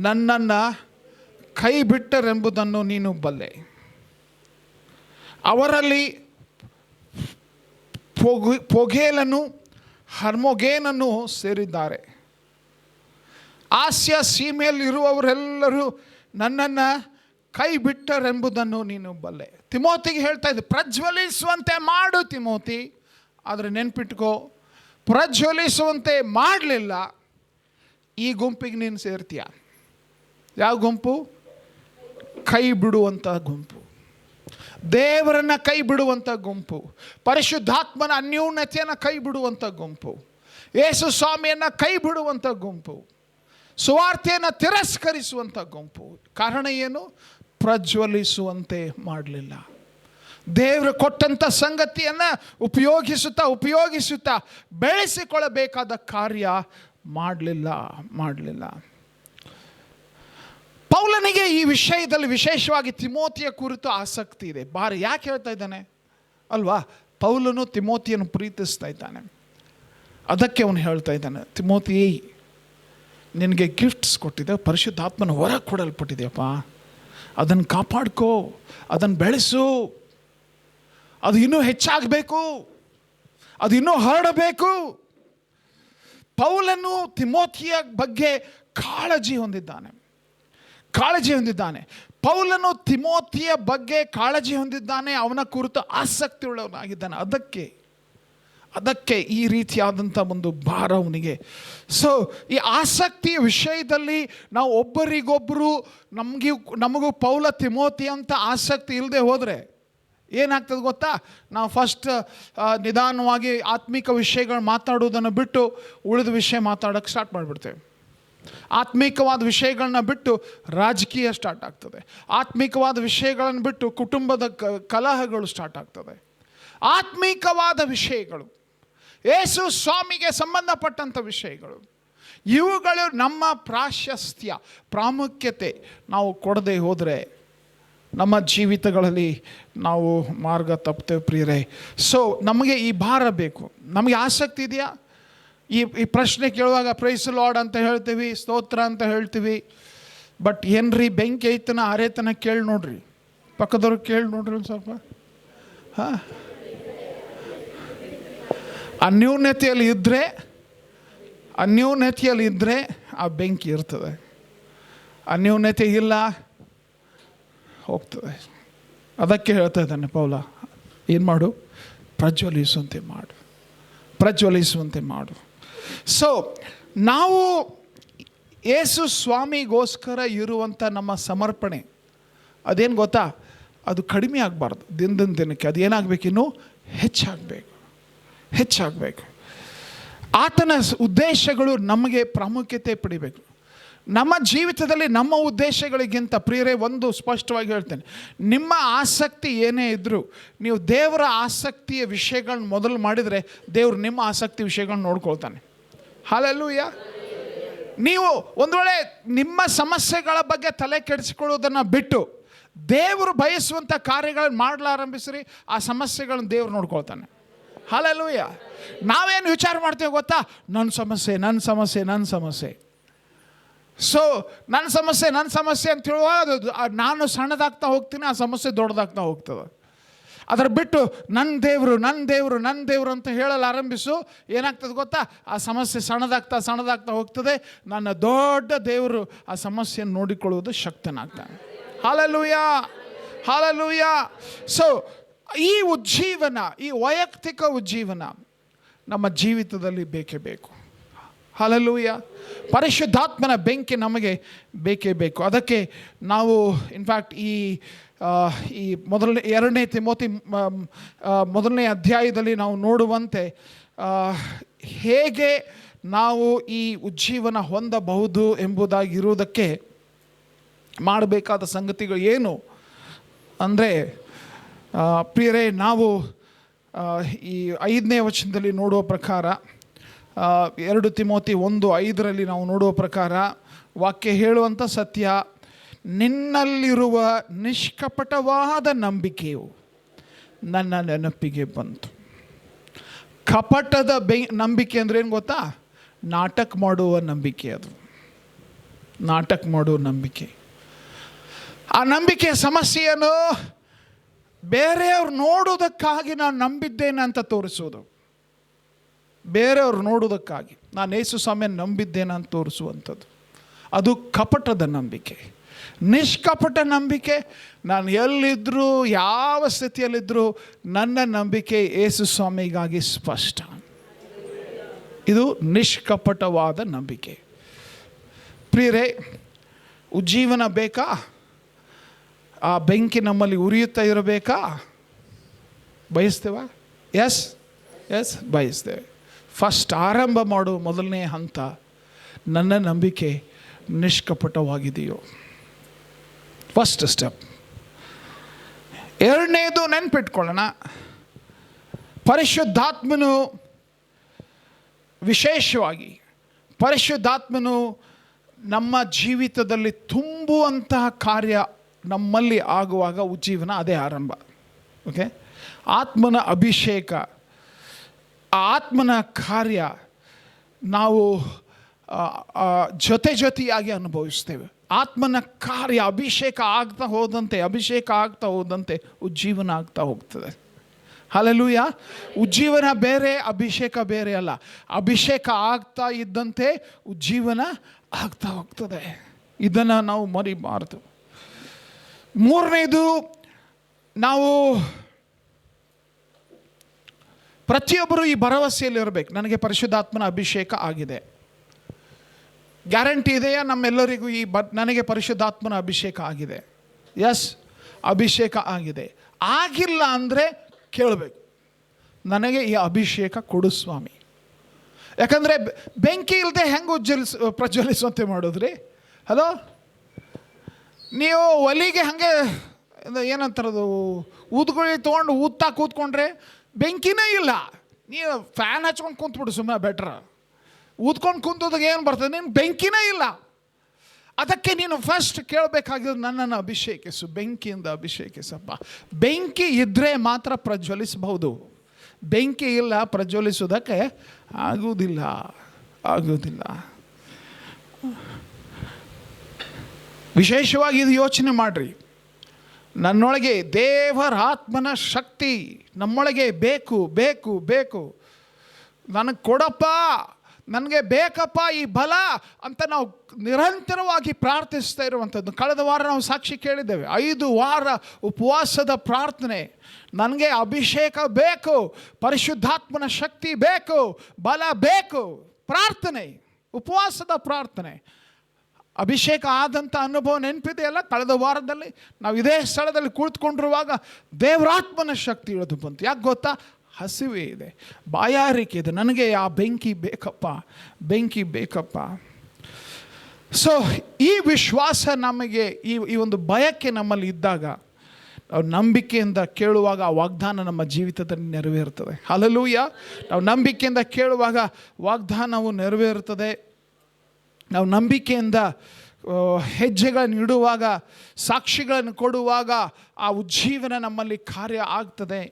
ನನ್ನನ್ನು ಕೈ ಬಿಟ್ಟರೆಂಬುದನ್ನು ನೀನು ಬಲ್ಲೆ. ಅವರಲ್ಲಿ ಪೊಗೇಲನು ಹರ್ಮೋಗೇನನ್ನು ಸೇರಿದ್ದಾರೆ. ಆಸ್ಯ ಸೀಮೆಯಲ್ಲಿರುವವರೆಲ್ಲರೂ ನನ್ನನ್ನು ಕೈ ಬಿಟ್ಟರೆಂಬುದನ್ನು ನೀನು ಬಲ್ಲೆ. ತಿಮೋತಿಗೆ ಹೇಳ್ತಾ ಇದ್ದೆ, ಪ್ರಜ್ವಲಿಸುವಂತೆ ಮಾಡು ತಿಮೋತಿ. ಆದರೆ ನೆನ್ಪಿಟ್ಕೋ, ಪ್ರಜ್ವಲಿಸುವಂತೆ ಮಾಡಲಿಲ್ಲ, ಈ ಗುಂಪಿಗೆ ನೀನು ಸೇರ್ತೀಯ. ಯಾವ ಗುಂಪು? ಕೈ ಬಿಡುವಂಥ ಗುಂಪು, ದೇವರನ್ನು ಕೈ ಬಿಡುವಂಥ ಗುಂಪು, ಪರಿಶುದ್ಧಾತ್ಮನ ಅನ್ಯೋನ್ಯತೆಯನ್ನು ಕೈ ಬಿಡುವಂಥ ಗುಂಪು, ಯೇಸು ಸ್ವಾಮಿಯನ್ನು ಕೈ ಬಿಡುವಂಥ ಗುಂಪು, ಸುವಾರ್ತೆಯನ್ನು ತಿರಸ್ಕರಿಸುವಂಥ ಗುಂಪು. ಕಾರಣ ಏನು? ಪ್ರಜ್ವಲಿಸುವಂತೆ ಮಾಡಲಿಲ್ಲ. ದೇವರು ಕೊಟ್ಟಂಥ ಸಂಗತಿಯನ್ನು ಉಪಯೋಗಿಸುತ್ತಾ ಬೆಳೆಸಿಕೊಳ್ಳಬೇಕಾದ ಕಾರ್ಯ ಮಾಡಲಿಲ್ಲ. ಪೌಲನಿಗೆ ಈ ವಿಷಯದಲ್ಲಿ ವಿಶೇಷವಾಗಿ ತಿಮೋತಿಯ ಕುರಿತು ಆಸಕ್ತಿ ಇದೆ. ಯಾಕೆ ಹೇಳ್ತಾ ಇದ್ದಾನೆ ಅಲ್ವಾ? ಪೌಲನು ತಿಮೋತಿಯನ್ನು ಪ್ರೀತಿಸ್ತಾ ಇದ್ದಾನೆ. ಅದಕ್ಕೆ ಅವನು ಹೇಳ್ತಾ ಇದ್ದಾನೆ, ತಿಮೋತಿ, ನಿನಗೆ ಗಿಫ್ಟ್ಸ್ ಕೊಟ್ಟಿದೆ, ಪರಿಶುದ್ಧಾತ್ಮನ ವರ ಕೊಡಲ್ಪಟ್ಟಿದೆಯಪ್ಪ, ಅದನ್ನು ಕಾಪಾಡ್ಕೋ, ಅದನ್ನು ಬೆಳೆಸು, ಅದು ಇನ್ನೂ ಹೆಚ್ಚಾಗಬೇಕು, ಅದು ಇನ್ನೂ ಹರಡಬೇಕು. ಪೌಲನು ತಿಮೋತಿಯ ಬಗ್ಗೆ ಕಾಳಜಿ ಹೊಂದಿದ್ದಾನೆ. ಪೌಲನು ತಿಮೋತಿಯ ಬಗ್ಗೆ ಕಾಳಜಿ ಹೊಂದಿದ್ದಾನೆ, ಅವನ ಕುರಿತು ಆಸಕ್ತಿ ಉಳ್ಳವನಾಗಿದ್ದಾನೆ. ಅದಕ್ಕೆ ಈ ರೀತಿಯಾದಂಥ ಒಂದು ಭಾರ ಅವನಿಗೆ. ಸೊ ಈ ಆಸಕ್ತಿಯ ವಿಷಯದಲ್ಲಿ ನಾವು ಒಬ್ಬರಿಗೊಬ್ಬರು ನಮಗೂ ಪೌಲ ತಿಮೋತಿ ಅಂತ ಆಸಕ್ತಿ ಇಲ್ಲದೆ ಹೋದರೆ ಏನಾಗ್ತದೆ ಗೊತ್ತಾ? ನಾವು ಫಸ್ಟ್ ನಿಧಾನವಾಗಿ ಆತ್ಮಿಕ ವಿಷಯಗಳು ಮಾತಾಡೋದನ್ನು ಬಿಟ್ಟು ಉಳಿದ ವಿಷಯ ಮಾತಾಡೋಕ್ಕೆ ಸ್ಟಾರ್ಟ್ ಮಾಡಿಬಿಡ್ತೇವೆ. ಆತ್ಮಿಕವಾದ ವಿಷಯಗಳನ್ನ ಬಿಟ್ಟು ರಾಜಕೀಯ ಸ್ಟಾರ್ಟ್ ಆಗ್ತದೆ. ಆತ್ಮಿಕವಾದ ವಿಷಯಗಳನ್ನು ಬಿಟ್ಟು ಕುಟುಂಬದ ಕಲಹಗಳು ಸ್ಟಾರ್ಟ್ ಆಗ್ತದೆ. ಆತ್ಮಿಕವಾದ ವಿಷಯಗಳು, ಯೇಸು ಸ್ವಾಮಿಗೆ ಸಂಬಂಧಪಟ್ಟಂಥ ವಿಷಯಗಳು, ಇವುಗಳು ನಮ್ಮ ಪ್ರಾಮುಖ್ಯತೆ ನಾವು ಕೊಡದೆ ಹೋದರೆ ನಮ್ಮ ಜೀವಿತಗಳಲ್ಲಿ ನಾವು ಮಾರ್ಗ ತಪ್ಪುತ್ತೇವೆ ಪ್ರಿಯರೇ. ಸೊ ನಮಗೆ ಈ ಭಾರ ಬೇಕು. ನಮಗೆ ಆಸಕ್ತಿ ಇದೆಯಾ? ಈ ಪ್ರಶ್ನೆ ಕೇಳುವಾಗ ಪ್ರೈಸ್ ಲಾರ್ಡ್ ಅಂತ ಹೇಳ್ತೀವಿ, ಸ್ತೋತ್ರ ಅಂತ ಹೇಳ್ತೀವಿ. ಬಟ್ ಏನ್ರಿ ಬೆಂಕಿ ಐತನ ಆರೇತನ ಕೇಳಿ ನೋಡ್ರಿ, ಪಕ್ಕದವ್ರಿಗೆ ಕೇಳಿ ನೋಡ್ರಿ ಒಂದು ಸ್ವಲ್ಪ. ಹಾಂ, ಅನ್ಯೂನ್ಯತೆಯಲ್ಲಿ ಇದ್ದರೆ ಆ ಬೆಂಕಿ ಇರ್ತದೆ. ಅನ್ಯೂನ್ಯತೆ ಇಲ್ಲ, ಹೋಗ್ತದೆ. ಅದಕ್ಕೆ ಹೇಳ್ತಾ ಇದ್ದಾನೆ ಪೌಲ, ಏನು ಮಾಡು? ಪ್ರಜ್ವಲಿಸುವಂತೆ ಮಾಡು. ಸೊ ನಾವು ಯೇಸು ಸ್ವಾಮಿಗೋಸ್ಕರ ಇರುವಂಥ ನಮ್ಮ ಸಮರ್ಪಣೆ ಅದೇನು ಗೊತ್ತಾ? ಅದು ಕಡಿಮೆ ಆಗಬಾರ್ದು. ದಿನಕ್ಕೆ ಅದು ಏನಾಗಬೇಕು? ಇನ್ನೂ ಹೆಚ್ಚಾಗಬೇಕು. ಆತನ ಉದ್ದೇಶಗಳು ನಮಗೆ ಪ್ರಾಮುಖ್ಯತೆ ಪಡಿಬೇಕು. ನಮ್ಮ ಜೀವಿತದಲ್ಲಿ ನಮ್ಮ ಉದ್ದೇಶಗಳಿಗಿಂತ ಪ್ರಿಯರೇ, ಒಂದು ಸ್ಪಷ್ಟವಾಗಿ ಹೇಳ್ತೇನೆ, ನಿಮ್ಮ ಆಸಕ್ತಿ ಏನೇ ಇದ್ದರೂ ನೀವು ದೇವರ ಆಸಕ್ತಿಯ ವಿಷಯಗಳನ್ನ ಮೊದಲು ಮಾಡಿದರೆ ದೇವರು ನಿಮ್ಮ ಆಸಕ್ತಿ ವಿಷಯಗಳನ್ನ ನೋಡ್ಕೊಳ್ತಾನೆ. ಹಲ್ಲೆಲೂಯ. ನೀವು ಒಂದು ವೇಳೆ ನಿಮ್ಮ ಸಮಸ್ಯೆಗಳ ಬಗ್ಗೆ ತಲೆ ಕೆಡಿಸಿಕೊಳ್ಳೋದನ್ನು ಬಿಟ್ಟು ದೇವರು ಬಯಸುವಂಥ ಕಾರ್ಯಗಳನ್ನು ಮಾಡಲಾರಂಭಿಸ್ರಿ, ಆ ಸಮಸ್ಯೆಗಳನ್ನು ದೇವರು ನೋಡ್ಕೊಳ್ತಾನೆ. ಹಲ್ಲೆಲೂಯ. ನಾವೇನು ವಿಚಾರ ಮಾಡ್ತೇವೆ ಗೊತ್ತಾ? ನನ್ನ ಸಮಸ್ಯೆ. ಸೊ ನನ್ನ ಸಮಸ್ಯೆ ಅಂತ ಹೇಳುವಾಗ ನಾನು ಸಣ್ಣದಾಗ್ತಾ ಹೋಗ್ತೀನಿ, ಆ ಸಮಸ್ಯೆ ದೊಡ್ಡದಾಗ್ತಾ ಹೋಗ್ತದೆ. ಅದರ ಬಿಟ್ಟು ನನ್ನ ದೇವರು ಅಂತ ಹೇಳಲು ಆರಂಭಿಸು, ಏನಾಗ್ತದೆ ಗೊತ್ತಾ? ಆ ಸಮಸ್ಯೆ ಸಣ್ಣದಾಗ್ತಾ ಹೋಗ್ತದೆ. ನನ್ನ ದೊಡ್ಡ ದೇವರು ಆ ಸಮಸ್ಯೆಯನ್ನು ನೋಡಿಕೊಳ್ಳುವುದು ಶಕ್ತನಾಗ್ತಾನೆ. ಹಾಲೆಲೂಯಾ. ಸೊ ಈ ಉಜ್ಜೀವನ, ಈ ವೈಯಕ್ತಿಕ ಉಜ್ಜೀವನ ನಮ್ಮ ಜೀವಿತದಲ್ಲಿ ಬೇಕೇ ಬೇಕು. ಹಲ್ಲೆಲೂಯ. ಪರಿಶುದ್ಧಾತ್ಮನ ಬೆಂಕಿ ನಮಗೆ ಬೇಕೇ ಬೇಕು. ಅದಕ್ಕೆ ನಾವು ಇನ್ಫ್ಯಾಕ್ಟ್ ಈ 2 ತಿಮೋತಿ 1ನೇ ಅಧ್ಯಾಯದಲ್ಲಿ ನಾವು ನೋಡುವಂತೆ ಹೇಗೆ ನಾವು ಈ ಉಜ್ಜೀವನ ಹೊಂದಬಹುದು ಎಂಬುದಾಗಿರುವುದಕ್ಕೆ ಮಾಡಬೇಕಾದ ಸಂಗತಿಗಳು ಏನು ಅಂದರೆ, ಪ್ರಿಯರೇ, ನಾವು ಈ 5ನೇ ವಚನದಲ್ಲಿ ನೋಡುವ ಪ್ರಕಾರ, 2 ತಿಮೋತಿ 1:5 ನಾವು ನೋಡುವ ಪ್ರಕಾರ ವಾಕ್ಯ ಹೇಳುವಂಥ ಸತ್ಯ, ನಿನ್ನಲ್ಲಿರುವ ನಿಷ್ಕಪಟವಾದ ನಂಬಿಕೆಯು ನನ್ನ ನೆನಪಿಗೆ ಬಂತು. ಕಪಟದ ನಂಬಿಕೆ ಅಂದರೆ ಏನು ಗೊತ್ತಾ? ನಾಟಕ ಮಾಡುವ ನಂಬಿಕೆ. ಅದು ನಾಟಕ ಮಾಡುವ ನಂಬಿಕೆ. ಆ ನಂಬಿಕೆಯ ಸಮಸ್ಯೆಯನ್ನು ಬೇರೆಯವ್ರು ನೋಡೋದಕ್ಕಾಗಿ ನಾನು ನಂಬಿದ್ದೇನೆ ಅಂತ ತೋರಿಸೋದು. ಬೇರೆಯವ್ರು ನೋಡೋದಕ್ಕಾಗಿ ನಾನು ಯೇಸು ಸ್ವಾಮಿಯನ್ನು ನಂಬಿದ್ದೇನೆ ಅಂತ ತೋರಿಸುವಂಥದ್ದು, ಅದು ಕಪಟದ ನಂಬಿಕೆ. ನಿಷ್ಕಪಟ ನಂಬಿಕೆ, ನಾನು ಎಲ್ಲಿದ್ದರೂ ಯಾವ ಸ್ಥಿತಿಯಲ್ಲಿದ್ದರೂ ನನ್ನ ನಂಬಿಕೆ ಯೇಸು ಸ್ವಾಮಿಗಾಗಿ ಸ್ಪಷ್ಟ. ಇದು ನಿಷ್ಕಪಟವಾದ ನಂಬಿಕೆ. ಪ್ರಿಯರೇ, ಉಜ್ಜೀವನ ಬೇಕಾ? ಆ ಬೆಂಕಿ ನಮ್ಮಲ್ಲಿ ಉರಿಯುತ್ತಾ ಇರಬೇಕಾ? ಬಯಸ್ತೇವಾ? ಎಸ್ ಬಯಸ್ತೇವೆ. ಫಸ್ಟ್ ಆರಂಭ ಮಾಡುವ ಮೊದಲನೇ ಹಂತ, ನನ್ನ ನಂಬಿಕೆ ನಿಷ್ಕಪಟವಾಗಿದೆಯೋ? First step. 2ನೇದು ನೆನ್ಪಿಟ್ಕೊಳ್ಳೋಣ, ಪರಿಶುದ್ಧಾತ್ಮನು ವಿಶೇಷವಾಗಿ ಪರಿಶುದ್ಧಾತ್ಮನು ನಮ್ಮ ಜೀವಿತದಲ್ಲಿ ತುಂಬುವಂತಹ ಕಾರ್ಯ ನಮ್ಮಲ್ಲಿ ಆಗುವಾಗ ಉಜ್ಜೀವನ ಅದೇ ಆರಂಭ. ಓಕೆ, ಆತ್ಮನ ಅಭಿಷೇಕ, ಆತ್ಮನ ಕಾರ್ಯ ನಾವು ಜೊತೆಯಾಗಿ ಅನುಭವಿಸ್ತೇವೆ. ಆತ್ಮನ ಕಾರ್ಯ ಅಭಿಷೇಕ ಆಗ್ತಾ ಹೋದಂತೆ ಉಜ್ಜೀವನ ಆಗ್ತಾ ಹೋಗ್ತದೆ. ಹಲ್ಲೆಲೂಯ. ಉಜ್ಜೀವನ ಬೇರೆ, ಅಭಿಷೇಕ ಬೇರೆ ಅಲ್ಲ. ಅಭಿಷೇಕ ಆಗ್ತಾ ಇದ್ದಂತೆ ಉಜ್ಜೀವನ ಆಗ್ತಾ ಹೋಗ್ತದೆ. ಇದನ್ನು ನಾವು ಮರಿಬಾರದು. 3ನೇದು, ನಾವು ಪ್ರತಿಯೊಬ್ಬರು ಈ ಭರವಸೆಯಲ್ಲಿ ಇರಬೇಕು, ನನಗೆ ಪರಿಶುದ್ಧಾತ್ಮನ ಅಭಿಷೇಕ ಆಗಿದೆ. ಗ್ಯಾರಂಟಿ ಇದೆಯಾ ನಮ್ಮೆಲ್ಲರಿಗೂ ನನಗೆ ಪರಿಶುದ್ಧಾತ್ಮನ ಅಭಿಷೇಕ ಆಗಿದೆ? ಎಸ್, ಅಭಿಷೇಕ ಆಗಿದೆ. ಆಗಿಲ್ಲ ಅಂದರೆ ಕೇಳಬೇಕು, ನನಗೆ ಈ ಅಭಿಷೇಕ ಕೊಡು ಸ್ವಾಮಿ. ಯಾಕಂದರೆ ಬೆಂಕಿ ಇಲ್ಲದೆ ಹೆಂಗೆ ಪ್ರಜ್ವಲಿಸುವಂತೆ ಮಾಡೋದ್ರಿ? ಹಲೋ, ನೀವು ಒಲಿಗೆ ಹಾಗೆ ಏನಂತಾರದು ಊದ್ಗುಳಿ ತೊಗೊಂಡು ಊದ್ತಾ ಕೂತ್ಕೊಂಡ್ರೆ ಬೆಂಕಿನೇ ಇಲ್ಲ. ನೀವು ಫ್ಯಾನ್ ಹಚ್ಕೊಂಡು ಕೂತ್ಬಿಡು ಸುಮ್ಮನೆ, ಬೆಟ್ರ. ಊದ್ಕೊಂಡು ಕುಂತದಾಗ ಏನು ಬರ್ತದೆ? ನೀನು ಬೆಂಕಿನೇ ಇಲ್ಲ. ಅದಕ್ಕೆ ನೀನು ಫಸ್ಟ್ ಕೇಳಬೇಕಾಗಿದ್ದು, ನನ್ನನ್ನು ಅಭಿಷೇಕಿಸು, ಬೆಂಕಿಯಿಂದ ಅಭಿಷೇಕಿಸಪ್ಪ. ಬೆಂಕಿ ಇದ್ದರೆ ಮಾತ್ರ ಪ್ರಜ್ವಲಿಸಬಹುದು. ಬೆಂಕಿ ಇಲ್ಲ, ಪ್ರಜ್ವಲಿಸೋದಕ್ಕೆ ಆಗುವುದಿಲ್ಲ. ವಿಶೇಷವಾಗಿ ಇದು ಯೋಚನೆ ಮಾಡಿರಿ. ನನ್ನೊಳಗೆ ದೇವರ ಆತ್ಮನ ಶಕ್ತಿ ನಮ್ಮೊಳಗೆ ಬೇಕು. ನನಗೆ ಕೊಡಪ್ಪ, ನನಗೆ ಬೇಕಪ್ಪ ಈ ಬಲ ಅಂತ ನಾವು ನಿರಂತರವಾಗಿ ಪ್ರಾರ್ಥಿಸ್ತಾ ಇರುವಂಥದ್ದು. ಕಳೆದ ವಾರ ನಾವು ಸಾಕ್ಷಿ ಕೇಳಿದ್ದೇವೆ, 5 ವಾರ ಉಪವಾಸದ ಪ್ರಾರ್ಥನೆ. ನನಗೆ ಅಭಿಷೇಕ ಬೇಕು, ಪರಿಶುದ್ಧಾತ್ಮನ ಶಕ್ತಿ ಬೇಕು, ಬಲ ಬೇಕು. ಪ್ರಾರ್ಥನೆ, ಉಪವಾಸದ ಪ್ರಾರ್ಥನೆ. ಅಭಿಷೇಕ ಆದಂಥ ಅನುಭವ ನೆನಪಿದೆಯಲ್ಲ? ಕಳೆದ ವಾರದಲ್ಲಿ ನಾವು ಇದೇ ಸ್ಥಳದಲ್ಲಿ ಕುಳಿತುಕೊಂಡಿರುವಾಗ ದೇವರಾತ್ಮನ ಶಕ್ತಿ ಇಳಿದು ಬಂತು. ಯಾಕೆ ಗೊತ್ತಾ? ಹಸಿವೆ ಇದೆ, ಬಾಯಾರಿಕೆ ಇದೆ, ನನಗೆ ಆ ಬೆಂಕಿ ಬೇಕಪ್ಪ. ಸೊ ಈ ವಿಶ್ವಾಸ ನಮಗೆ, ಈ ಒಂದು ಬಯಕೆ ನಮ್ಮಲ್ಲಿ ಇದ್ದಾಗ, ನಾವು ನಂಬಿಕೆಯಿಂದ ಕೇಳುವಾಗ ಆ ವಾಗ್ದಾನ ನಮ್ಮ ಜೀವಿತದಲ್ಲಿ ನೆರವೇರುತ್ತದೆ. ಹಲ್ಲೆಲೂಯಾ. ನಾವು ನಂಬಿಕೆಯಿಂದ ಕೇಳುವಾಗ ವಾಗ್ದಾನವು ನೆರವೇರುತ್ತದೆ. ನಾವು ನಂಬಿಕೆಯಿಂದ ಹೆಜ್ಜೆಗಳನ್ನು ಇಡುವಾಗ, ಸಾಕ್ಷಿಗಳನ್ನು ಕೊಡುವಾಗ ಆ ಉಜ್ಜೀವನ ನಮ್ಮಲ್ಲಿ ಕಾರ್ಯ ಆಗ್ತದೆ.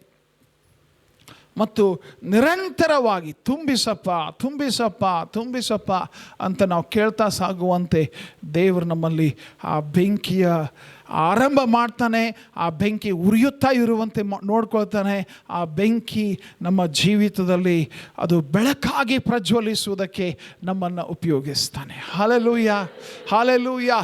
ಮತ್ತು ನಿರಂತರವಾಗಿ ತುಂಬಿಸಪ್ಪ ಅಂತ ನಾವು ಕೇಳ್ತಾ ಸಾಗುವಂತೆ ದೇವರು ನಮ್ಮಲ್ಲಿ ಆ ಬೆಂಕಿಯ ಆರಂಭ ಮಾಡ್ತಾನೆ. ಆ ಬೆಂಕಿ ಉರಿಯುತ್ತಾ ಇರುವಂತೆ ನೋಡ್ಕೊಳ್ತಾನೆ. ಆ ಬೆಂಕಿ ನಮ್ಮ ಜೀವಿತದಲ್ಲಿ ಅದು ಬೆಳಕಾಗಿ ಪ್ರಜ್ವಲಿಸುವುದಕ್ಕೆ ನಮ್ಮನ್ನು ಉಪಯೋಗಿಸ್ತಾನೆ. ಹಲ್ಲೆಲೂಯಾ.